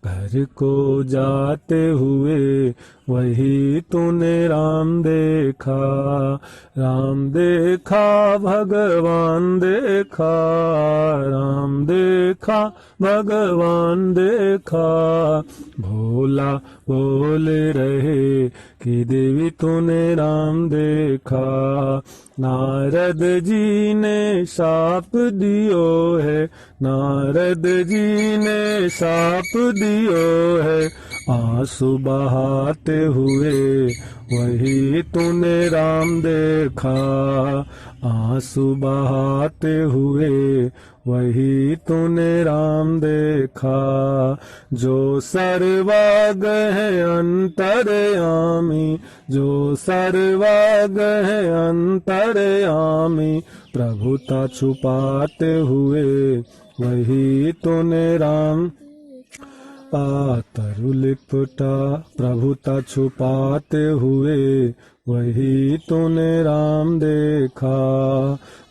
घर को जाते हुए वही तूने राम देखा, राम देखा भगवान देखा, राम देखा भगवान देखा। भोला बोल रहे कि देवी तूने राम देखा। नारद जी ने शाप दियो है, नारद जी ने शाप दियो है, आंसू बहाते हुए वही तूने राम देखा, आंसू बहाते हुए वही तूने राम देखा। जो सर्वाग है अंतर्यामी, जो सर्वाग है अंतर्यामी, प्रभुता छुपाते हुए वही तूने राम पातरु लिपटा, प्रभुता छुपाते हुए वही तूने राम देखा।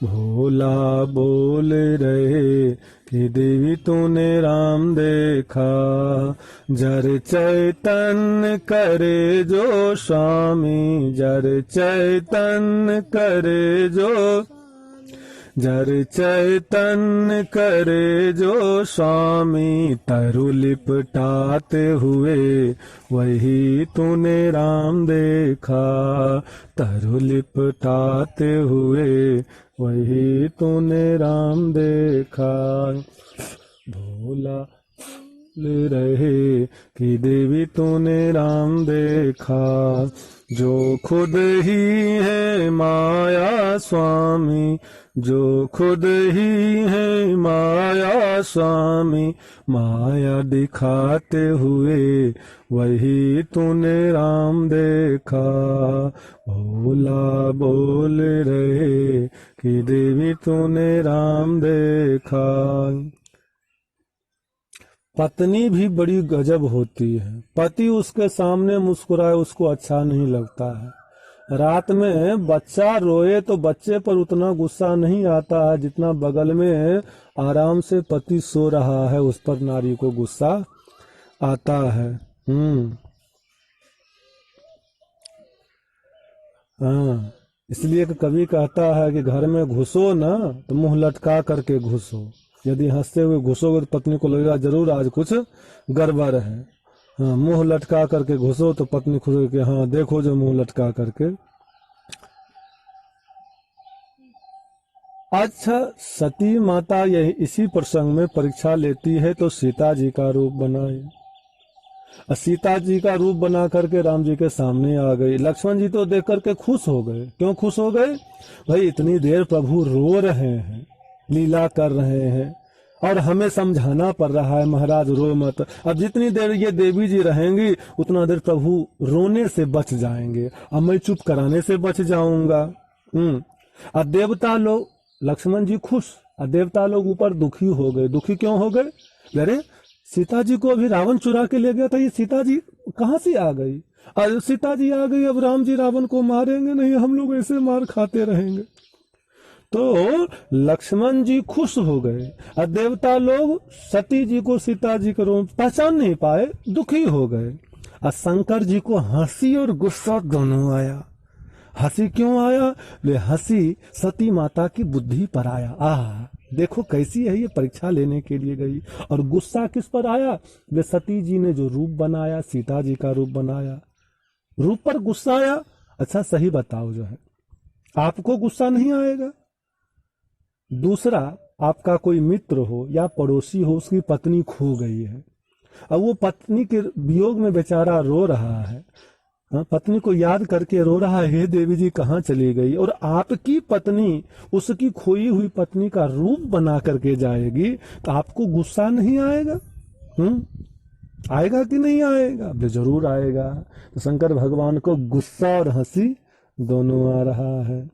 भोला बोल रहे कि देवी तूने राम देखा। जर चैतन्य करे जो स्वामी, जर चैतन्य करे जो, जर चैतन्य करे जो स्वामी, तरु लिपटाते हुए वही तूने राम देखा, तरु लिपटाते हुए वही तूने राम देखा। भोला ले रहे कि देवी तूने राम देखा। जो खुद ही है माया स्वामी, जो खुद ही है माया स्वामी, माया दिखाते हुए वही तूने राम देखा। भोला बोल रहे कि देवी तूने राम देखा। पत्नी भी बड़ी गजब होती है, पति उसके सामने मुस्कुराए उसको अच्छा नहीं लगता है, रात में बच्चा रोए तो बच्चे पर उतना गुस्सा नहीं आता है जितना बगल में आराम से पति सो रहा है उस पर नारी को गुस्सा आता है। हाँ, इसलिए कि कवि कहता है कि घर में घुसो ना तो मुंह लटका करके घुसो। यदि हंसते हुए घुसोगे तो पत्नी को लगेगा जरूर आज कुछ गड़बड़ है। हाँ, मुंह लटका करके घुसो तो पत्नी खुश होगी कि हाँ देखो जो मुंह लटका करके। अच्छा, सती माता यही इसी प्रसंग में परीक्षा लेती है तो सीता जी का रूप बनाए। सीता जी का रूप बना करके राम जी के सामने आ गई। लक्ष्मण जी तो देख करके खुश हो गए। क्यों खुश हो गए? भाई इतनी देर प्रभु रो रहे हैं, लीला कर रहे हैं और हमें समझाना पड़ रहा है महाराज रो मत। अब जितनी देर ये देवी जी रहेंगी उतना देर प्रभु रोने से बच जाएंगे और मैं चुप कराने से बच जाऊंगा। और देवता लोग, लक्ष्मण जी खुश और देवता लोग ऊपर दुखी हो गए। दुखी क्यों हो गए? अरे सीता जी को अभी रावण चुरा के ले गया था, ये सीता जी कहाँ से आ गई? और सीता जी आ गई, अब राम जी रावण को मारेंगे नहीं, हम लोग ऐसे मार खाते रहेंगे। तो लक्ष्मण जी खुश हो गए और देवता लोग सती जी को सीता जी को पहचान नहीं पाए, दुखी हो गए। और शंकर जी को हंसी और गुस्सा दोनों आया। हंसी क्यों आया? वे हंसी सती माता की बुद्धि पर आया। देखो कैसी है ये, परीक्षा लेने के लिए गई। और गुस्सा किस पर आया? वे सती जी ने जो रूप बनाया, सीता जी का रूप बनाया, रूप पर गुस्सा आया। अच्छा सही बताओ, जो है आपको गुस्सा नहीं आएगा? दूसरा, आपका कोई मित्र हो या पड़ोसी हो, उसकी पत्नी खो गई है, अब वो पत्नी के वियोग में बेचारा रो रहा है, पत्नी को याद करके रो रहा है, हे देवी जी कहाँ चली गई? और आपकी पत्नी उसकी खोई हुई पत्नी का रूप बना करके जाएगी तो आपको गुस्सा नहीं आएगा? आएगा कि नहीं आएगा? जरूर आएगा। तो शंकर भगवान को गुस्सा और हंसी दोनों आ रहा है।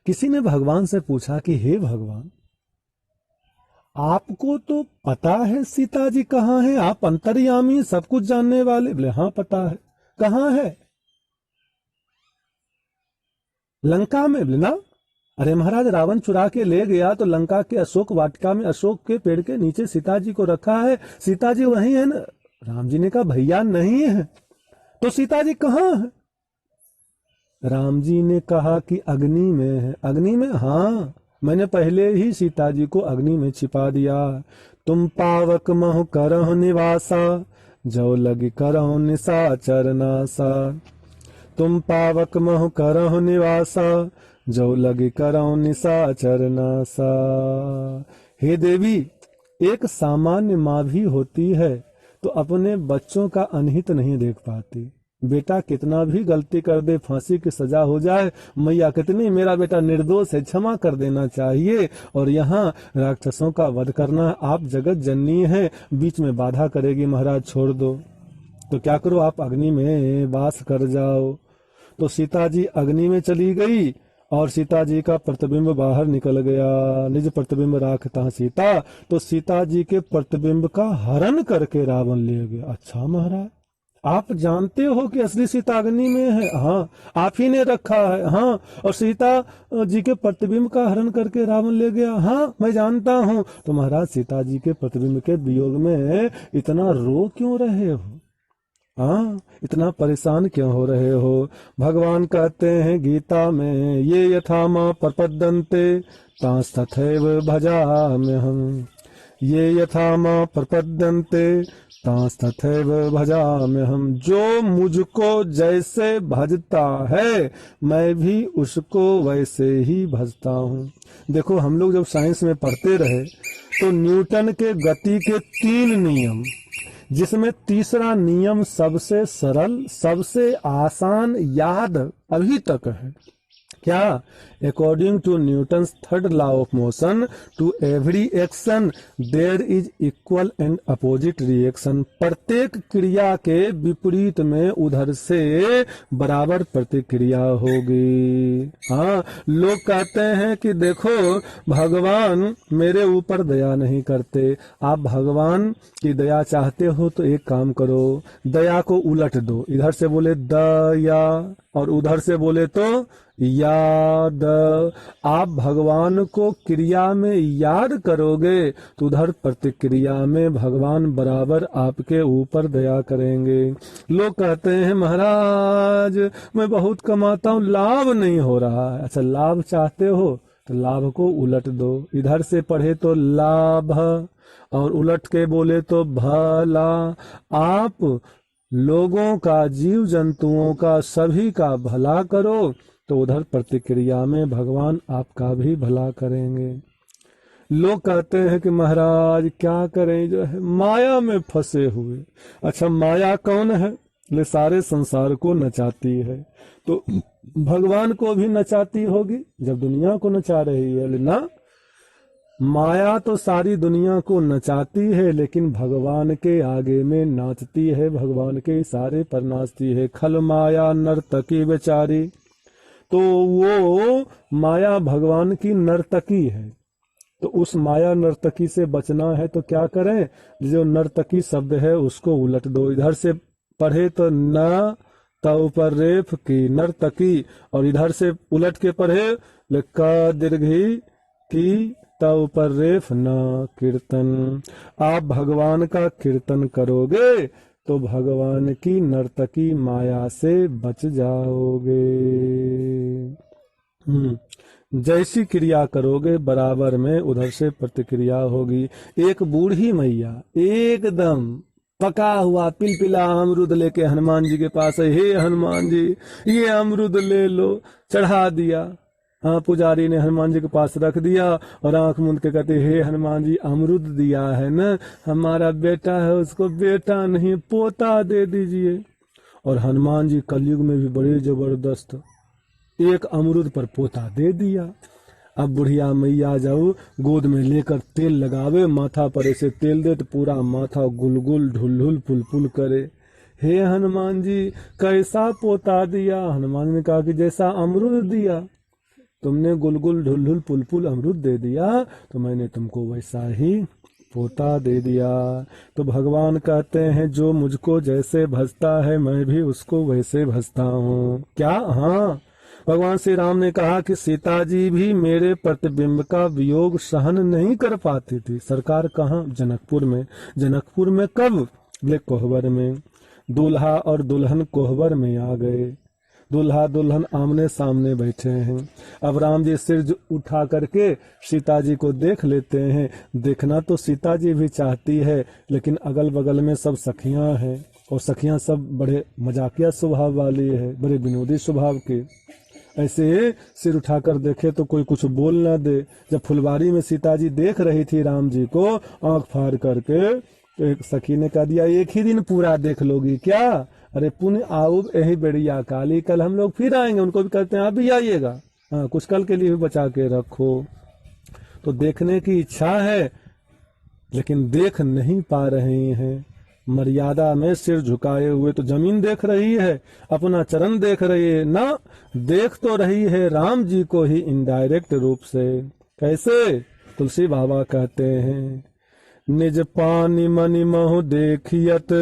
किसी ने भगवान से पूछा कि हे भगवान, आपको तो पता है सीता जी कहाँ है, आप अंतर्यामी सब कुछ जानने वाले। बोले हाँ पता है। कहाँ है? लंका में। बोले ना। अरे महाराज रावण चुरा के ले गया तो लंका के अशोक वाटिका में अशोक के पेड़ के नीचे सीता जी को रखा है, सीता जी वहीं है ना। राम जी ने कहा भैया नहीं है। तो सीता जी कहाँ है? राम जी ने कहा कि अग्नि में है। अग्नि में? हाँ, मैंने पहले ही सीता जी को अग्नि में छिपा दिया। तुम पावक महु करहु निवासा, जो लगी करहु निशाचर नासा। तुम पावक महु करहु निवासा, जो लगी करहु निशाचर नासा। हे देवी, एक सामान्य माँ भी होती है तो अपने बच्चों का अनहित नहीं देख पाती। बेटा कितना भी गलती कर दे, फांसी की सजा हो जाए, मैया कितनी मेरा बेटा निर्दोष है, क्षमा कर देना चाहिए। और यहाँ राक्षसों का वध करना, आप जगत जननी है, बीच में बाधा करेगी, महाराज छोड़ दो। तो क्या करो, आप अग्नि में वास कर जाओ। तो सीता जी अग्नि में चली गई और सीता जी का प्रतिबिंब बाहर निकल गया। निज प्रतिबिंब राखता सीता, तो सीता जी के प्रतिबिंब का हरण करके रावण ले गया। अच्छा महाराज, आप जानते हो कि असली सीता अग्नि में है? हाँ, आप ही ने रखा है। हाँ, और सीता जी के प्रतिबिंब का हरण करके रावण ले गया। हाँ, मैं जानता हूँ। तो महाराज सीता जी के प्रतिबिंब के वियोग में इतना रो क्यों रहे हो? हाँ, इतना परेशान क्यों हो रहे हो? भगवान कहते हैं गीता में, ये यथा मां प्रपद्यन्ते तांस्तथैव भजाम्यहम्। ये यथा मां प्रपद्यन्ते तांस्तथैव भजाम्यहम्। जो मुझको जैसे भजता है मैं भी उसको वैसे ही भजता हूँ। देखो, हम लोग जब साइंस में पढ़ते रहे तो न्यूटन के गति के 3 नियम, जिसमें तीसरा नियम सबसे सरल, सबसे आसान याद अभी तक है। क्या? According to Newton's third law of motion, to every action there is equal and opposite reaction. प्रत्येक क्रिया के विपरीत में उधर से बराबर प्रतिक्रिया होगी। हाँ, लोग कहते हैं कि देखो भगवान मेरे ऊपर दया नहीं करते। आप भगवान की दया चाहते हो तो एक काम करो, दया को उलट दो। इधर से बोले दया और उधर से बोले तो याद। आप भगवान को क्रिया में याद करोगे तो उधर प्रतिक्रिया में भगवान बराबर आपके ऊपर दया करेंगे। लोग कहते हैं महाराज मैं बहुत कमाता हूँ, लाभ नहीं हो रहा है। अच्छा, लाभ चाहते हो तो लाभ को उलट दो। इधर से पढ़े तो लाभ और उलट के बोले तो भला। आप लोगों का, जीव जंतुओं का, सभी का भला करो तो उधर प्रतिक्रिया में भगवान आपका भी भला करेंगे। लोग कहते हैं कि महाराज क्या करें, जो है माया में फंसे हुए। अच्छा, माया कौन है? ले सारे संसार को नचाती है, तो भगवान को भी नचाती होगी जब दुनिया को नचा रही है। ले ना, माया तो सारी दुनिया को नचाती है लेकिन भगवान के आगे में नाचती है, भगवान के इशारे पर नाचती है। खल माया नर्तकी बेचारी, तो वो माया भगवान की नर्तकी है। तो उस माया नर्तकी से बचना है तो क्या करें? जो नर्तकी शब्द है उसको उलट दो। इधर से पढ़े तो न तव पर रेफ की नर्तकी, और इधर से उलट के पढ़े क दीर्घी की तव पर रेफ न कीर्तन। आप भगवान का कीर्तन करोगे तो भगवान की नर्तकी माया से बच जाओगे। जैसी क्रिया करोगे बराबर में उधर से प्रतिक्रिया होगी। एक बूढ़ी मैया एकदम पका हुआ पिलपिला अमरूद लेके हनुमान जी के पास है। हे हनुमान जी, ये अमरूद ले लो। चढ़ा दिया। हाँ, पुजारी ने हनुमान जी के पास रख दिया और आंख मूंद के कहते हे हनुमान जी, अमरूद दिया है ना, हमारा बेटा है, उसको बेटा नहीं पोता दे दीजिए। और हनुमान जी कलयुग में भी बड़े जबरदस्त, एक अमरूद पर पोता दे दिया। अब बुढ़िया मैया जाओ गोद में लेकर तेल लगावे, माथा पर ऐसे तेल दे तो पूरा माथा गुलगुल ढुलढुल पुलपुल करे। हे हनुमान जी, कैसा पोता दिया? हनुमान ने कहा कि जैसा अमरूद दिया। तुमने गुलगुल ढुलढुल पुलपुल अमरूद दे दिया तो मैंने तुमको वैसा ही पोता दे दिया। तो भगवान कहते हैं जो मुझको जैसे भजता है मैं भी उसको वैसे भजता हूँ। क्या? हाँ, भगवान श्री राम ने कहा कि सीता जी भी मेरे प्रतिबिंब का वियोग सहन नहीं कर पाती थी। सरकार कहाँ? जनकपुर में। जनकपुर में कब? बोले कोहबर में। दूल्हा और दुल्हन कोहबर में आ गए। दूल्हा दुल्हन आमने सामने बैठे हैं। अब राम जी सिर उठा करके सीता जी को देख लेते हैं। देखना तो सीता जी भी चाहती है लेकिन अगल बगल में सब सखियां हैं और सखियां सब बड़े मजाकिया स्वभाव वाली है, बड़े विनोदी स्वभाव के। ऐसे सिर उठाकर देखे तो कोई कुछ बोल ना दे। जब फुलवारी में सीता जी देख रही थी राम जी को आंख फाड़ करके, तो एक सखी ने कह दिया एक ही दिन पूरा देख लोगी क्या? अरे पुण्य आओ यही बढ़िया काली, कल हम लोग फिर आएंगे। उनको भी कहते हैं आप भी आइएगा, हाँ कुछ कल के लिए भी बचा के रखो। तो देखने की इच्छा है लेकिन देख नहीं पा रहे हैं। मर्यादा में सिर झुकाए हुए तो जमीन देख रही है, अपना चरण देख रही है ना, देख तो रही है राम जी को ही इनडायरेक्ट रूप से। कैसे? तुलसी बाबा कहते हैं निज पानी मनि महु देखियत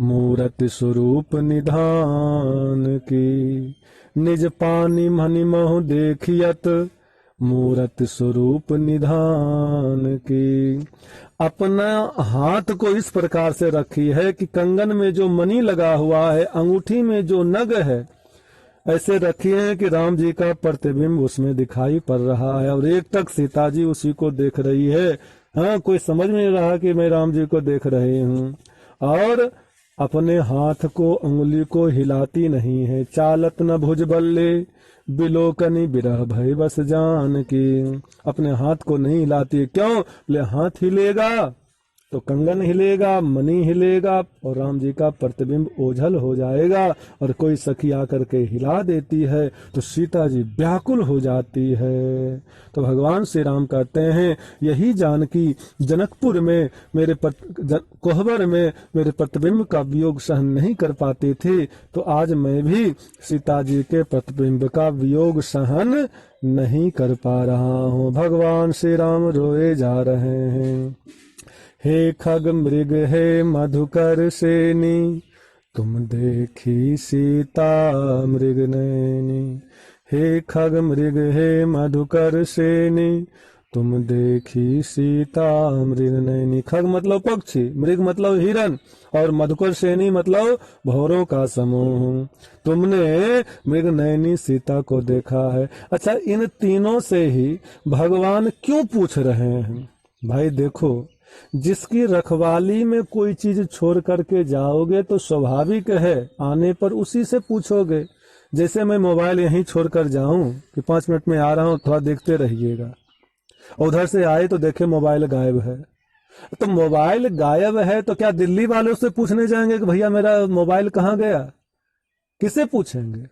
मूरत स्वरूप निधान की। निज पानी मनि महु देखियत मूरत स्वरूप निधान की। अपना हाथ को इस प्रकार से रखी है कि कंगन में जो मणि लगा हुआ है, अंगूठी में जो नग है, ऐसे रखी है कि राम जी का प्रतिबिंब उसमें दिखाई पड़ रहा है और एक टक सीता जी उसी को देख रही है। हाँ, कोई समझ में नहीं रहा कि मैं राम जी को देख रही हूँ। और अपने हाथ को, उंगली को हिलाती नहीं है। चालत न भुज बल्ले बिलोकनी बिरह भय बस जान की। अपने हाथ को नहीं हिलाती। क्यों? बोले हाथ हिलेगा तो कंगन हिलेगा, मणि हिलेगा और राम जी का प्रतिबिंब ओझल हो जाएगा। और कोई सखी आकर के हिला देती है तो सीता जी व्याकुल हो जाती है। तो भगवान श्री राम कहते हैं यही जानकी जनकपुर में मेरे कोहबर में मेरे प्रतिबिंब का वियोग सहन नहीं कर पाती थी, तो आज मैं भी सीता जी के प्रतिबिंब का वियोग सहन नहीं कर पा रहा हूँ। भगवान श्री राम रोए जा रहे हैं। हे खग मृग हे मधुकर सेनी तुम देखी सीता मृग नैनी, हे खग मृग हे मधुकर सेनी, तुम देखी सीता मृग नैनी। खग मतलब पक्षी, मृग मतलब हिरन, और मधुकर सेनी मतलब भौरों का समूह। तुमने मृग नैनी सीता को देखा है। अच्छा, इन तीनों से ही भगवान क्यों पूछ रहे हैं? भाई देखो, जिसकी रखवाली में कोई चीज छोड़ करके जाओगे तो स्वाभाविक है आने पर उसी से पूछोगे। जैसे मैं मोबाइल यहीं छोड़कर जाऊं कि 5 मिनट में आ रहा हूं, थोड़ा देखते रहिएगा, उधर से आए तो देखे मोबाइल गायब है। तो मोबाइल गायब है तो क्या दिल्ली वालों से पूछने जाएंगे कि भैया मेरा मोबाइल कहाँ गया? किससे पूछेंगे?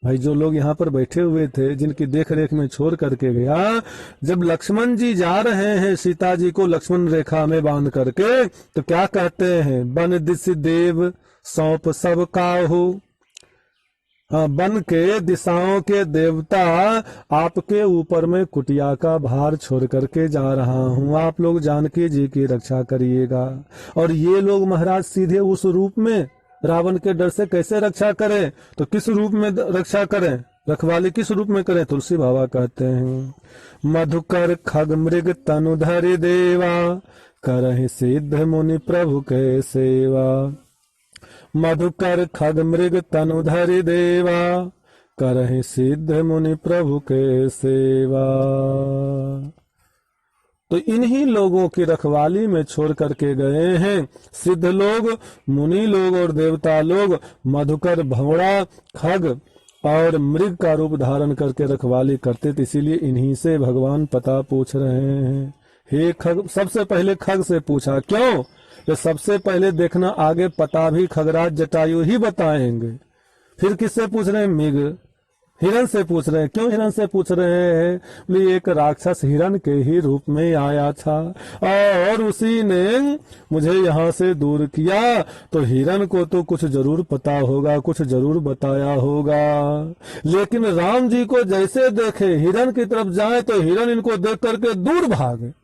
भाई जो लोग यहाँ पर बैठे हुए थे, जिनकी देख रेख में छोड़ करके गया, जब लक्ष्मण जी जा रहे हैं सीता जी को लक्ष्मण रेखा में बांध करके, तो क्या कहते हैं? बन दिस देव सौंप सब काहू। हाँ, बन के दिशाओं के देवता आपके ऊपर में कुटिया का भार छोड़ करके जा रहा हूँ, आप लोग जानकी जी की रक्षा करिएगा। और ये लोग महाराज सीधे उस रूप में रावण के डर से कैसे रक्षा करें? तो किस रूप में रक्षा करें, रखवाली किस रूप में करें? तुलसी बाबा कहते हैं, मधुकर खग मृग तनुधरि देवा, करहि सिद्ध मुनि प्रभु के सेवा। मधुकर खग मृग तनुधरि देवा, करहि सिद्ध मुनि प्रभु के सेवा। तो इन्हीं लोगों की रखवाली में छोड़ करके गए हैं सिद्ध लोग, मुनि लोग और देवता लोग। मधुकर भौड़ा खग और मृग का रूप धारण करके रखवाली करते थे, इसीलिए इन्हीं से भगवान पता पूछ रहे हैं। हे खग, सबसे पहले खग से पूछा, क्यों? तो सबसे पहले देखना, आगे पता भी खगराज जटायु ही बताएंगे। फिर किससे पूछ रहे हैं? मृग, हिरण से पूछ रहे हैं। क्यों हिरण से पूछ रहे हैं? बोले एक राक्षस हिरण के ही रूप में आया था और उसी ने मुझे यहाँ से दूर किया, तो हिरण को तो कुछ जरूर पता होगा, कुछ जरूर बताया होगा। लेकिन राम जी को जैसे देखे हिरण की तरफ जाए तो हिरण इनको देख करके दूर भागे।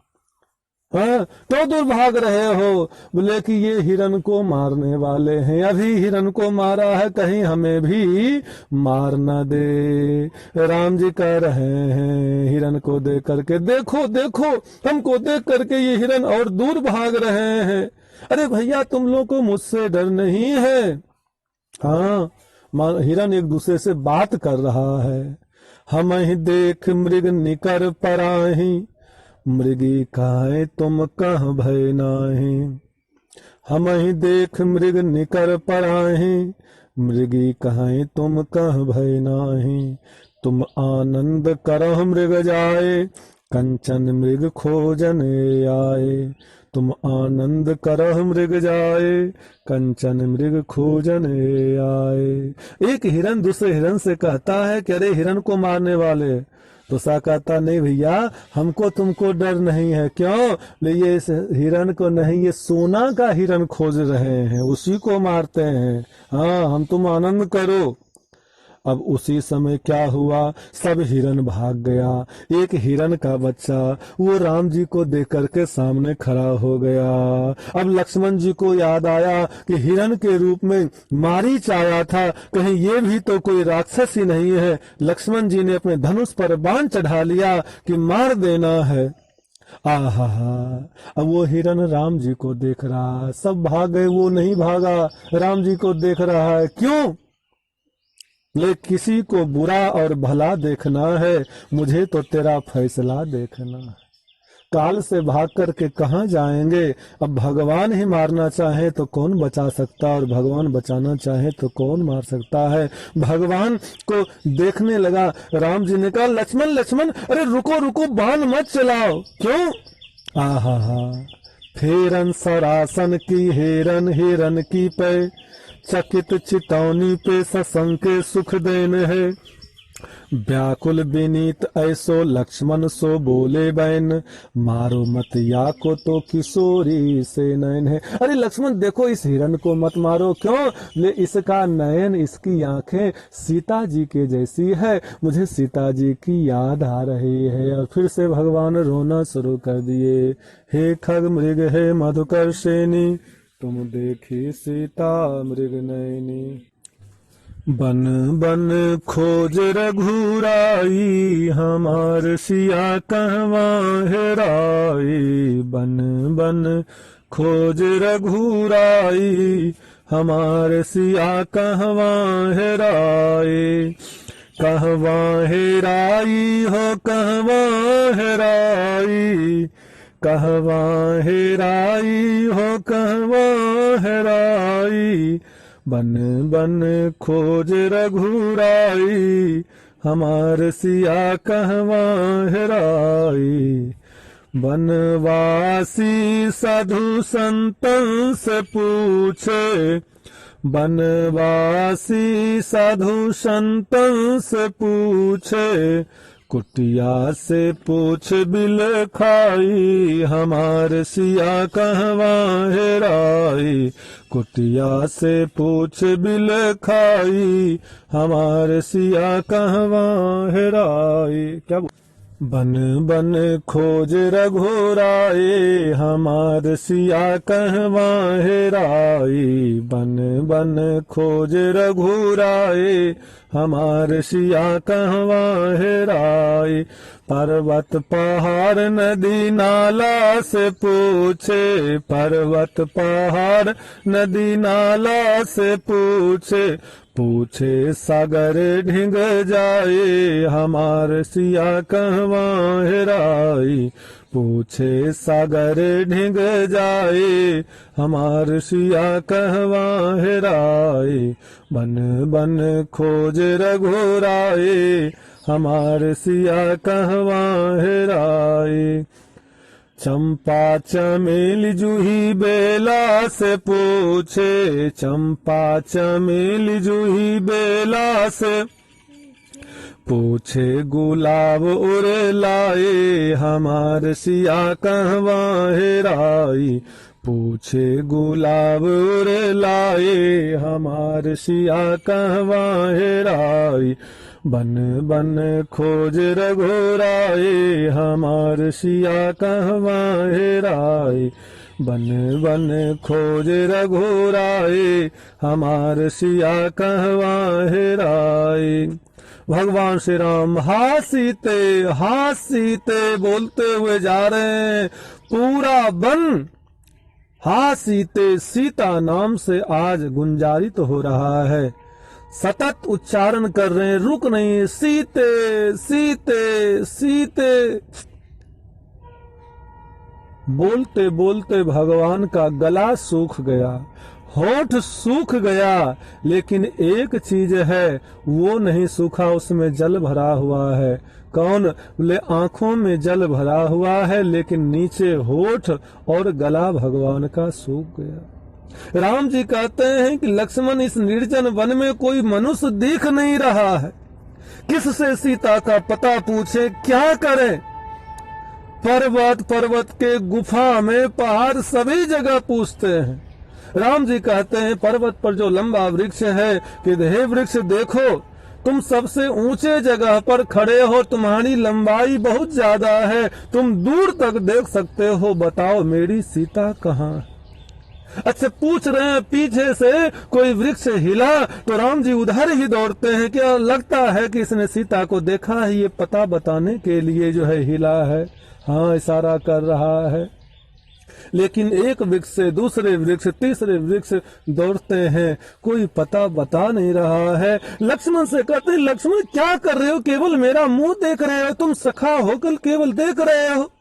हाँ, तो दूर भाग रहे हो? बोले कि ये हिरण को मारने वाले हैं, अभी हिरण को मारा है, कहीं हमें भी मार न दे। राम जी कह रहे हैं हिरण को देख करके, देखो देखो हमको देख करके ये हिरण और दूर भाग रहे हैं। अरे भैया तुम लोग को मुझसे डर नहीं है? हाँ, हिरण एक दूसरे से बात कर रहा है। हम ही देख मृग निकर पराही, मृगी काहे तुम कह भय नाही। हम ही देख मृग निकर पराही, मृगी काहे तुम कह भय नाही। तुम आनंद करह मृग जाए, कंचन मृग खोजन आए। तुम आनंद करह मृग जाए, कंचन मृग खोजन आए। एक हिरण दूसरे हिरण से कहता है कि अरे हिरण को मारने वाले। तो सा कहता, नहीं भैया हमको तुमको डर नहीं है। क्यों? ये इस हिरण को नहीं, ये सोना का हिरण खोज रहे हैं, उसी को मारते हैं। हाँ, हम तुम आनंद करो। अब उसी समय क्या हुआ? सब हिरण भाग गया। एक हिरण का बच्चा वो राम जी को देख करके सामने खड़ा हो गया। अब लक्ष्मण जी को याद आया कि हिरण के रूप में मारीच आया था, कहीं ये भी तो कोई राक्षस ही नहीं है। लक्ष्मण जी ने अपने धनुष पर बाण चढ़ा लिया कि मार देना है। आहा, अब वो हिरण राम जी को देख रहा है। सब भाग गए, वो नहीं भागा, राम जी को देख रहा है। क्यों? ले किसी को बुरा और भला देखना है, मुझे तो तेरा फैसला देखना है। काल से भाग करके कहाँ जाएंगे? अब भगवान ही मारना चाहे तो कौन बचा सकता, और भगवान बचाना चाहे तो कौन मार सकता है? भगवान को देखने लगा। राम जी ने कहा, लक्ष्मण लक्ष्मण, अरे रुको रुको, बाण मत चलाओ। क्यों? आहा, फेरन सरासन की हेरन, हेरन की पे चकित चितौनी पे ससंके सुख देन है। व्याकुल विनीत ऐसो लक्ष्मण सो बोले बैन, मारो मत या को तो किशोरी से नयन है। अरे लक्ष्मण देखो, इस हिरण को मत मारो। क्यों? ले इसका नयन, इसकी आंखें सीता जी के जैसी है, मुझे सीता जी की याद आ रही है। और फिर से भगवान रोना शुरू कर दिए। हे खग मृग हे मधुकर सेनी, तुम देखी सीता मृग नयनी। बन बन खोज रघुराई, हमार सिया कहवा हेराई। बन बन खोज रघुराई, हमार सिया कहवा हेराई। कहवा हेराई हो कहवा हेराई, कहवा हेराई हो कहवा हेराई। बन बन खोज रघुराई, हमार सिया कहवा हेराई। बनवासी साधु संतन से पूछे, बनवासी साधु संतन से पूछे। कुटिया से पूछ बिल खाई, हमार सिया कहवा हेराई। कुटिया से पूछ बिल खाई, हमार सिया कहवा हेराई। क्या बन बन खोज रघुराई, हमार सिया कहवा हेराई। बन बन खोज रघुराई, हमार सिया कहवा हेराई। पर्वत पहाड़ नदी नाला से पूछे, पर्वत पहाड़ नदी नाला से पूछे। पूछे सागर ढिंग जाए, हमार सिया कहवा हेराई। पूछे सागर ढिंग जाए, हमार सिया कहवा हेराई। बन बन खोज रघुराई, हमार सिया कहवा हेराई। चंपा चमेली जूही बेला से पूछे, चंपा चमेली जूही बेला से पूछे। गुलाब उड़े लाए, हमार सिया कहवा हेराई। पूछे गुलाब उड़े लाए, हमार सिया कहवा हेराई। बन बन खोज रघुराई, हमार सिया कहवा हेराई। बन बन खोज रघुराई, हमार सिया कहवा हेराई। भगवान श्री राम हा सीते बोलते हुए जा रहे हैं। पूरा वन हा सीता नाम से आज गुंजारित हो रहा है। सतत उच्चारण कर रहे हैं, रुक नहीं। सीते सीते सीते बोलते बोलते भगवान का गला सूख गया, होठ सूख गया, लेकिन एक चीज है वो नहीं सूखा, उसमें जल भरा हुआ है। कौन? बोले आंखों में जल भरा हुआ है, लेकिन नीचे होठ और गला भगवान का सूख गया। राम जी कहते हैं कि लक्ष्मण, इस निर्जन वन में कोई मनुष्य दिख नहीं रहा है, किससे सीता का पता पूछे, क्या करें? पर्वत के गुफा में, पहाड़, सभी जगह पूछते हैं। राम जी कहते हैं पर्वत पर जो लंबा वृक्ष है कि हे वृक्ष देखो, तुम सबसे ऊंचे जगह पर खड़े हो, तुम्हारी लंबाई बहुत ज्यादा है, तुम दूर तक देख सकते हो, बताओ मेरी सीता कहाँ है? अच्छा, पूछ रहे हैं पीछे से कोई वृक्ष हिला तो राम जी उधर ही दौड़ते हैं। क्या लगता है कि इसने सीता को देखा है, ये पता बताने के लिए जो है हिला है? हाँ, इशारा कर रहा है। लेकिन एक वृक्ष से दूसरे वृक्ष, तीसरे वृक्ष दौड़ते हैं, कोई पता बता नहीं रहा है। लक्ष्मण से कहते हैं, लक्ष्मण क्या कर रहे हो? केवल मेरा मुंह देख रहे हो, तुम सखा होकर केवल देख रहे हो।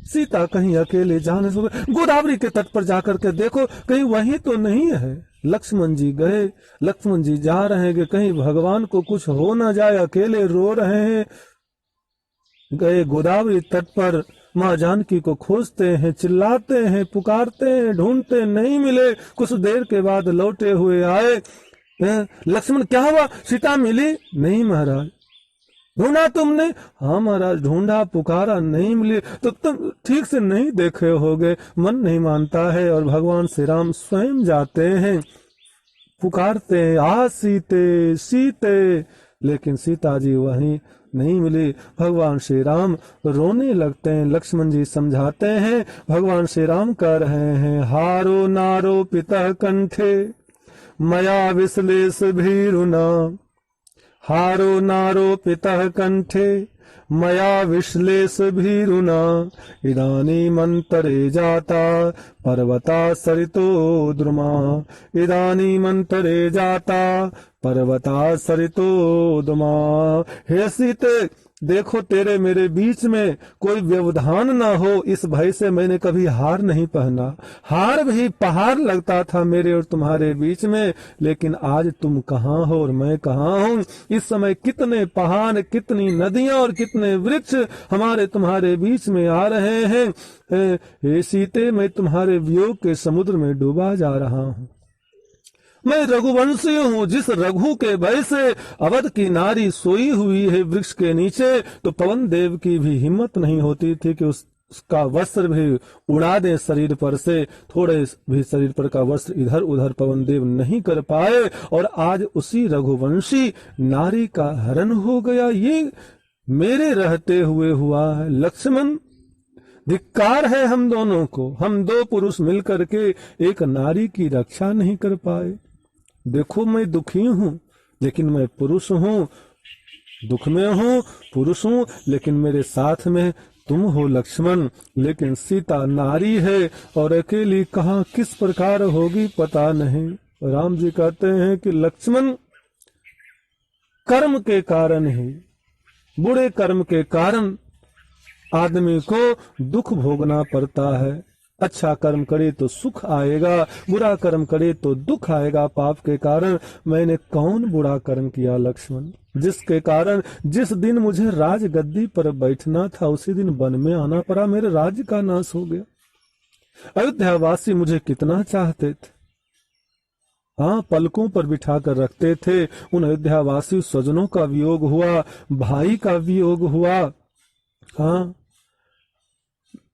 सीता कहीं अकेले जाने से, गोदावरी के तट पर जाकर के देखो, कहीं वहीं तो नहीं है। लक्ष्मण जी गए, लक्ष्मण जी जा रहे हैं कि कहीं भगवान को कुछ हो ना जाए, अकेले रो रहे हैं। गए गोदावरी तट पर, माँ जानकी को खोजते हैं, चिल्लाते हैं, पुकारते हैं, ढूंढते, नहीं मिले। कुछ देर के बाद लौटे हुए आए। लक्ष्मण क्या हुआ? सीता मिली? नहीं महाराज। ढूंढा तुमने? हाँ महाराज, ढूंढा, पुकारा, नहीं मिली। तो तुम ठीक से नहीं देखे होगे। मन नहीं मानता है और भगवान श्री राम स्वयं जाते हैं, पुकारते हैं, आ सीते सीते, लेकिन सीता जी वहीं नहीं मिली। भगवान श्री राम रोने लगते हैं। लक्ष्मण जी समझाते हैं। भगवान श्री राम कह रहे हैं, हारो नारो पिता कंठे मया विश्लेष भीरुना, हारो नारो पिता कंठे मया विश्लेष भीरुना, इदानीमन्तरे जाता पर्वता सरितो द्रुमा, इदानीमन्तरे जाता पर्वता सरितो द्रुमा। हे सीते, देखो तेरे मेरे बीच में कोई व्यवधान ना हो, इस भय से मैंने कभी हार नहीं पहना। हार भी पहाड़ लगता था मेरे और तुम्हारे बीच में, लेकिन आज तुम कहाँ हो और मैं कहाँ हूँ। इस समय कितने पहाड़, कितनी नदियां और कितने वृक्ष हमारे तुम्हारे बीच में आ रहे हैं। हे सीते, मैं तुम्हारे वियोग के समुद्र में डूबा जा रहा हूँ। मैं रघुवंशी हूँ, जिस रघु के भय से अवध की नारी सोई हुई है वृक्ष के नीचे, तो पवन देव की भी हिम्मत नहीं होती थी कि उसका वस्त्र भी उड़ा दे शरीर पर से। थोड़े भी शरीर पर का वस्त्र इधर उधर पवन देव नहीं कर पाए, और आज उसी रघुवंशी नारी का हरण हो गया। ये मेरे रहते हुए हुआ है। लक्ष्मण, धिक्कार है हम दोनों को। हम दो पुरुष मिलकर के एक नारी की रक्षा नहीं कर पाए। देखो, मैं दुखी हूँ, लेकिन मैं पुरुष हूँ। दुख में हूँ, पुरुष हूँ, लेकिन मेरे साथ में तुम हो लक्ष्मण। लेकिन सीता नारी है और अकेली कहाँ किस प्रकार होगी पता नहीं। राम जी कहते हैं कि लक्ष्मण, कर्म के कारण ही, बुरे कर्म के कारण आदमी को दुख भोगना पड़ता है। अच्छा कर्म करे तो सुख आएगा, बुरा कर्म करे तो दुख आएगा। पाप के कारण मैंने कौन बुरा कर्म किया लक्ष्मण, जिसके कारण जिस दिन मुझे राज गद्दी पर बैठना था उसी दिन वन में आना पड़ा, मेरे राज्य का नाश हो गया। अयोध्यावासी मुझे कितना चाहते थे, हाँ, पलकों पर बिठा कर रखते थे। उन अयोध्यावासी स्वजनों का वियोग हुआ, भाई का वियोग हुआ। हाँ,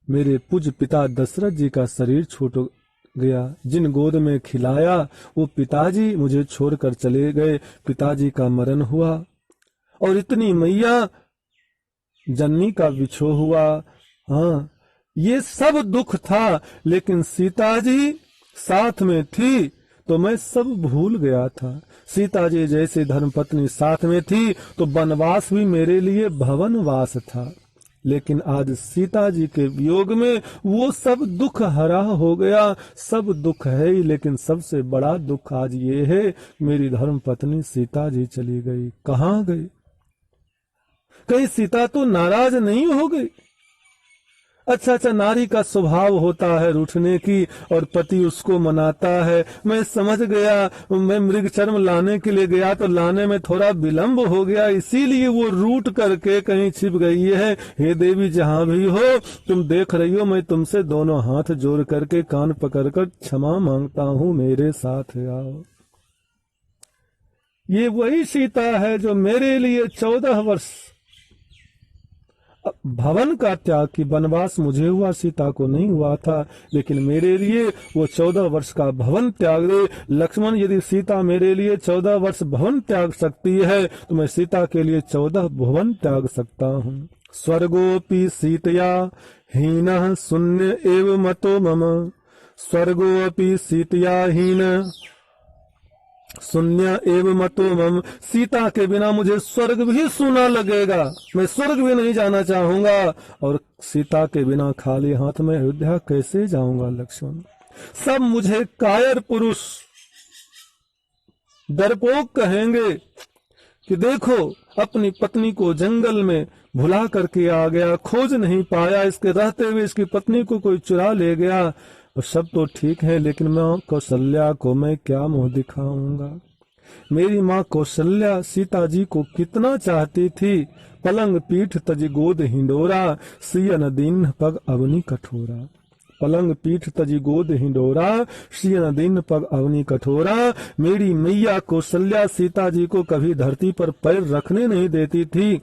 मेरे पूज्य पिता दशरथ जी का शरीर छूट गया। जिन गोद में खिलाया वो पिताजी मुझे छोड़कर चले गए। पिताजी का मरण हुआ, और इतनी मैया जननी का विछोह हुआ। हाँ, ये सब दुख था, लेकिन सीता जी साथ में थी तो मैं सब भूल गया था। सीता जी जैसे धर्मपत्नी साथ में थी तो वनवास भी मेरे लिए भवनवास था। लेकिन आज सीता जी के वियोग में वो सब दुख हरा हो गया। सब दुख है ही, लेकिन सबसे बड़ा दुख आज ये है, मेरी धर्म पत्नी सीता जी चली गई। कहाँ गई? कहीं सीता तो नाराज नहीं हो गई? अच्छा, नारी का स्वभाव होता है रूठने की, और पति उसको मनाता है। मैं समझ गया, मैं मृग चर्म लाने के लिए गया तो लाने में थोड़ा विलंब हो गया, इसीलिए वो रूठ करके कहीं छिप गई है। हे देवी, जहाँ भी हो तुम देख रही हो, मैं तुमसे दोनों हाथ जोड़ करके कान पकड़कर क्षमा मांगता हूँ, मेरे साथ आओ। ये वही सीता है जो मेरे लिए 14 वर्ष भवन का त्याग की, वनवास मुझे हुआ, सीता को नहीं हुआ था, लेकिन मेरे लिए वो 14 वर्ष का भवन त्याग दे। लक्ष्मण, यदि सीता मेरे लिए 14 वर्ष भवन त्याग सकती है तो मैं सीता के लिए 14 भुवन त्याग सकता हूँ। स्वर्गोपि सीतया हीनः शून्य एव मतो मम, स्वर्गोपि सीतया हीन शून्य एव मतो मम। सीता के बिना मुझे स्वर्ग भी सूना लगेगा, मैं स्वर्ग भी नहीं जाना चाहूंगा, और सीता के बिना खाली हाथ में अयोध्या कैसे जाऊंगा लक्ष्मण। सब मुझे कायर पुरुष, डरपोक कहेंगे कि देखो अपनी पत्नी को जंगल में भुला करके आ गया, खोज नहीं पाया, इसके रहते हुए इसकी पत्नी को कोई चुरा ले गया। और सब तो ठीक है, लेकिन मैं कौशल्या को मैं क्या मुंह दिखाऊंगा। मेरी माँ कौशल्या सीता जी को कितना चाहती थी। पलंग पीठ तज गोद हिंडोरा, सियन दीन पग अवनी कठोरा। पलंग पीठ तजी गोद हिंडोरा, सियन दीन पग अवनी कठोरा। मेरी मैया कौशल्या सीता जी को कभी धरती पर पैर रखने नहीं देती थी।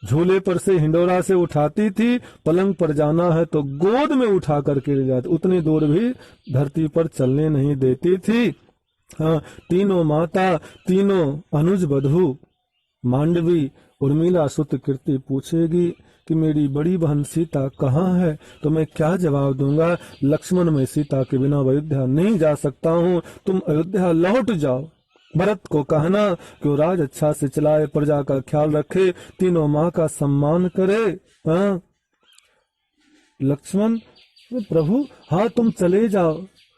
झूले पर से हिंडोरा से उठाती थी, पलंग पर जाना है तो गोद में उठा करके ले जाती, उतनी दूर भी धरती पर चलने नहीं देती थी। हाँ, तीनों माता, तीनों अनुज बधू, मांडवी उर्मिला सुत कीर्ति पूछेगी कि मेरी बड़ी बहन सीता कहाँ है, तो मैं क्या जवाब दूंगा? लक्ष्मण, मैं सीता के बिना अयोध्या नहीं जा सकता हूँ, तुम अयोध्या लौट जाओ। भरत को कहना कि वो राज अच्छा से चलाए, प्रजा का ख्याल रखे, तीनों माँ का सम्मान करे। हाँ लक्ष्मण, प्रभु हाँ तुम चले जाओ,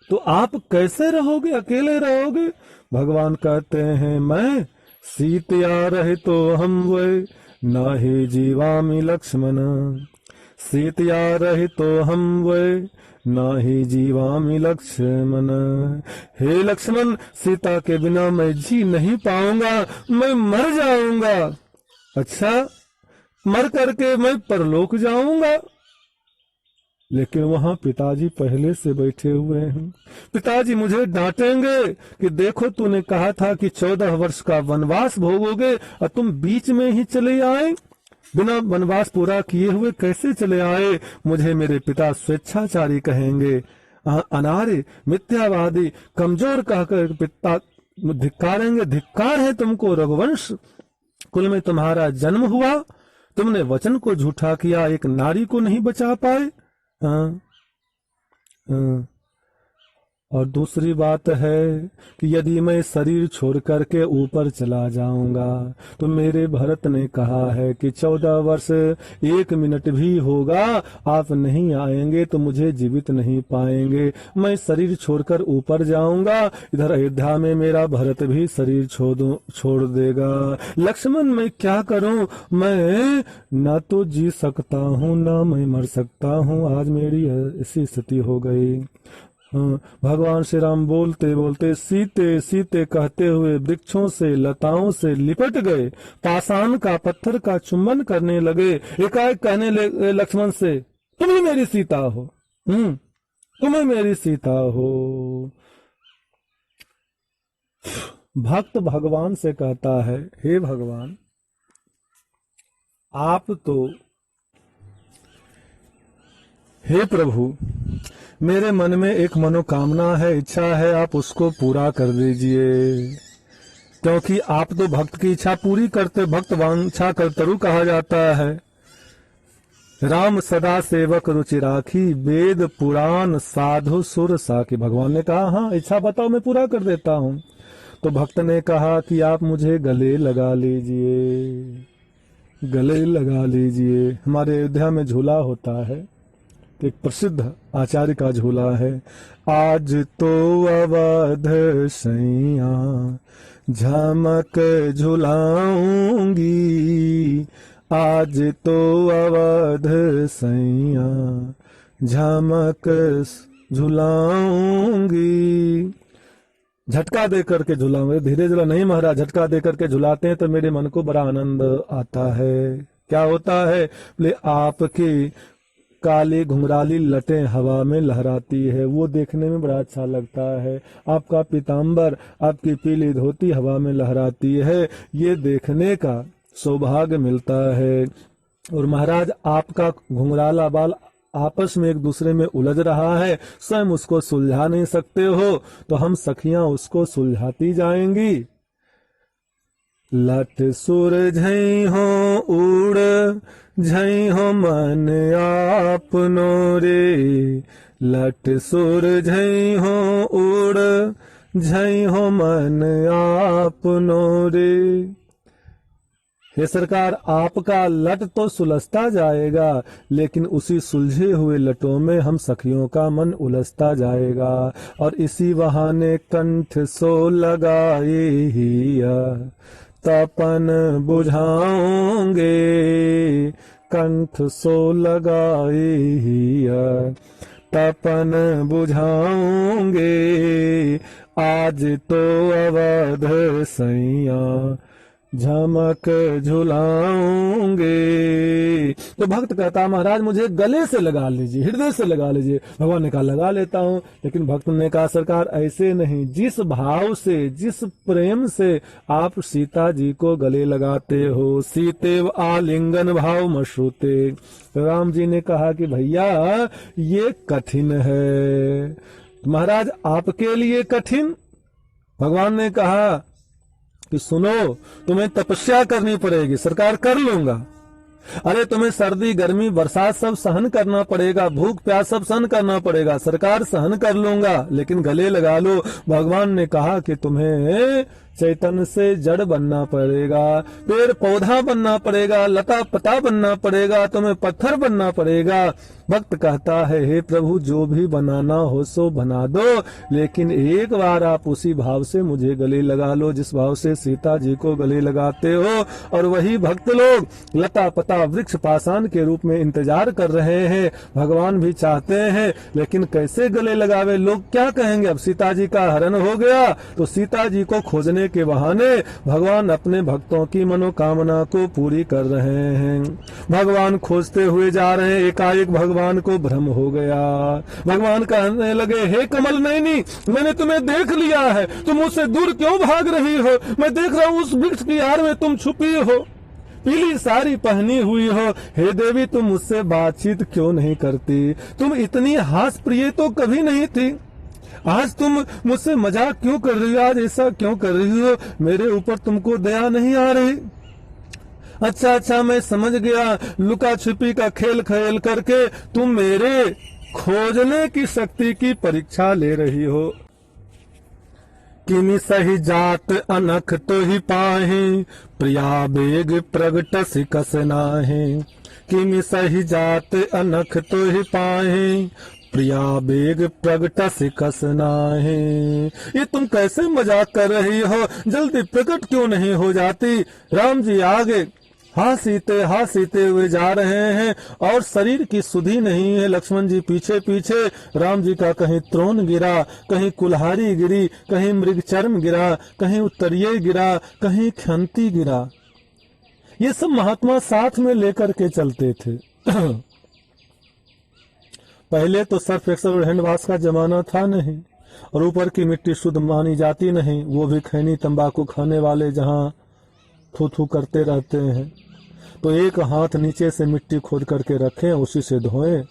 तो आप कैसे रहोगे, अकेले रहोगे? भगवान कहते हैं, मैं सीतया रहे तो हम वे नाहि जीवामि लक्ष्मण, सीतया रहे तो हम वे नाहि जीवामि लक्ष्मण। हे लक्ष्मण, सीता के बिना मैं जी नहीं पाऊंगा, मैं मर जाऊंगा। अच्छा, मर करके मैं परलोक जाऊंगा? लेकिन वहां पिताजी पहले से बैठे हुए हैं। पिताजी मुझे डांटेंगे कि देखो तूने कहा था कि 14 वर्ष का वनवास भोगोगे और तुम बीच में ही चले आए, बिना वनवास पूरा किए हुए कैसे चले आए? मुझे मेरे पिता स्वेच्छाचारी कहेंगे, अनार्य, मिथ्यावादी, कमजोर कहकर पिता धिक्कारेंगे। धिक्कार है तुमको, रघुवंश कुल में तुम्हारा जन्म हुआ, तुमने वचन को झूठा किया, एक नारी को नहीं बचा पाए। हाँ, हाँ। और दूसरी बात है कि यदि मैं शरीर छोड़ करके ऊपर चला जाऊंगा, तो मेरे भरत ने कहा है कि 14 वर्ष 1 मिनट भी होगा आप नहीं आएंगे तो मुझे जीवित नहीं पाएंगे। मैं शरीर छोड़कर ऊपर जाऊंगा, इधर अयोध्या में मेरा भरत भी शरीर छोड़ देगा। लक्ष्मण, मैं क्या करूं? मैं न तो जी सकता हूं न मैं मर सकता हूं, आज मेरी ऐसी स्थिति हो गई। भगवान श्री राम बोलते बोलते सीते सीते कहते हुए वृक्षों से लताओं से लिपट गए, पाषाण का पत्थर का चुंबन करने लगे। एकाएक कहने लगे लक्ष्मण से, तुम ही मेरी सीता हो, तुम ही मेरी सीता हो। भक्त भगवान से कहता है, हे भगवान, आप तो, हे प्रभु, मेरे मन में एक मनोकामना है, इच्छा है, आप उसको पूरा कर दीजिए, क्योंकि आप तो भक्त की इच्छा पूरी करते, भक्त वांछा कर्तरु कहा जाता है। राम सदा सेवक रुचि राखी, वेद पुराण साधु सुर साखी। भगवान ने कहा, हाँ इच्छा बताओ, मैं पूरा कर देता हूँ। तो भक्त ने कहा कि आप मुझे गले लगा लीजिए, गले लगा लीजिए। हमारे अयोध्या में झूला होता है, एक प्रसिद्ध आचार्य का झूला है। आज तो अवध सैया झमक झुलाऊंगी, आज तो अवध सैया झमक झुलाऊंगी। झटका दे करके झुलाऊंगे, धीरे झुला नहीं महाराज, झटका दे करके झुलाते हैं तो मेरे मन को बड़ा आनंद आता है। क्या होता है? बोले आपकी काली घुंघराली लटें हवा में लहराती है, वो देखने में बड़ा अच्छा लगता है। आपका पीताम्बर, आपकी पीली धोती हवा में लहराती है, ये देखने का सौभाग्य मिलता है। और महाराज, आपका घुंघराला बाल आपस में एक दूसरे में उलझ रहा है, स्वयं उसको सुलझा नहीं सकते हो, तो हम सखियां उसको सुलझाती जाएंगी। लट सुर झई हो उड़ झई हो मन आपनो रे, लट सुर झई हो उड़ झई हो मन आपनो रे। हे सरकार, आपका लट तो सुलझता जाएगा, लेकिन उसी सुलझे हुए लटों में हम सखियों का मन उलझता जाएगा। और इसी बहाने कंठ सो लगाए हिया तपन बुझाओगे, कंठ सो लगाए हिया तपन बुझाओगे, आज तो अवध सैया झमक झुलाऊंगे। तो भक्त कहता, महाराज मुझे गले से लगा लीजिए, हृदय से लगा लीजिए। भगवान ने कहा लगा लेता हूं, लेकिन भक्त ने कहा सरकार ऐसे नहीं, जिस भाव से, जिस प्रेम से आप सीता जी को गले लगाते हो, सीतेव आलिंगन भाव मश्रुते। राम जी ने कहा कि भैया ये कठिन है। महाराज आपके लिए कठिन? भगवान ने कहा कि सुनो, तुम्हें तपस्या करनी पड़ेगी। सरकार कर लूंगा। अरे तुम्हें सर्दी गर्मी बरसात सब सहन करना पड़ेगा, भूख प्यास सब सहन करना पड़ेगा, सरकार सहन कर लूंगा, लेकिन गले लगा लो। भगवान ने कहा कि तुम्हें चैतन्य से जड़ बनना पड़ेगा, पेड़ पौधा बनना पड़ेगा, लता पता बनना पड़ेगा, तुम्हें पत्थर बनना पड़ेगा। भक्त कहता है, हे प्रभु जो भी बनाना हो सो बना दो, लेकिन एक बार आप उसी भाव से मुझे गले लगा लो जिस भाव से सीता जी को गले लगाते हो। और वही भक्त लोग लता पता वृक्ष पाषाण के रूप में इंतजार कर रहे हैं। भगवान भी चाहते हैं, लेकिन कैसे गले लगावे? लोग क्या कहेंगे? अब सीता जी का हरण हो गया तो सीता जी को खोजने के बहाने भगवान अपने भक्तों की मनोकामना को पूरी कर रहे हैं। भगवान खोजते हुए जा रहे हैं, एकाएक भगवान को भ्रम हो गया। भगवान कहने लगे, हे कमल नयनी, मैंने तुम्हें देख लिया है, तुम मुझसे दूर क्यों भाग रही हो? मैं देख रहा हूँ उस वृक्ष की आड़ में तुम छुपी हो, पीली साड़ी पहनी हुई हो। हे देवी, तुम मुझसे बातचीत क्यों नहीं करती? तुम इतनी हास प्रिय तो कभी नहीं थी, आज तुम मुझसे मजाक क्यों कर रही हो? आज ऐसा क्यों कर रही हो? मेरे ऊपर तुमको दया नहीं आ रही? अच्छा, मैं समझ गया, लुका छिपी का खेल खेल करके तुम मेरे खोजने की शक्ति की परीक्षा ले रही हो। किमी सही जात अनख तो ही पाहे, प्रिया बेग प्रगट सिकस नाहे। किमी सही जात अनख तो ही पाहे, प्रिया बेग प्रगट सिकस नाहे। ये तुम कैसे मजाक कर रही हो? जल्दी प्रकट क्यों नहीं हो जाती? राम जी आगे हासीते हुए जा रहे हैं और शरीर की सुधि नहीं है। लक्ष्मण जी पीछे पीछे। राम जी का कहीं त्रोण गिरा, कहीं कुल्हाड़ी गिरी, कहीं मृगचर्म गिरा, कहीं उत्तरीय गिरा, कहीं खंती गिरा। ये सब महात्मा साथ में लेकर के चलते थे। पहले तो सर्फ एक्सल और हैंड वॉश का जमाना था नहीं, और ऊपर की मिट्टी शुद्ध मानी जाती नहीं, वो भी खैनी तंबाकू खाने वाले जहाँ थू थू करते रहते हैं। तो एक हाथ नीचे से मिट्टी खोद करके रखें, उसी से धोएं।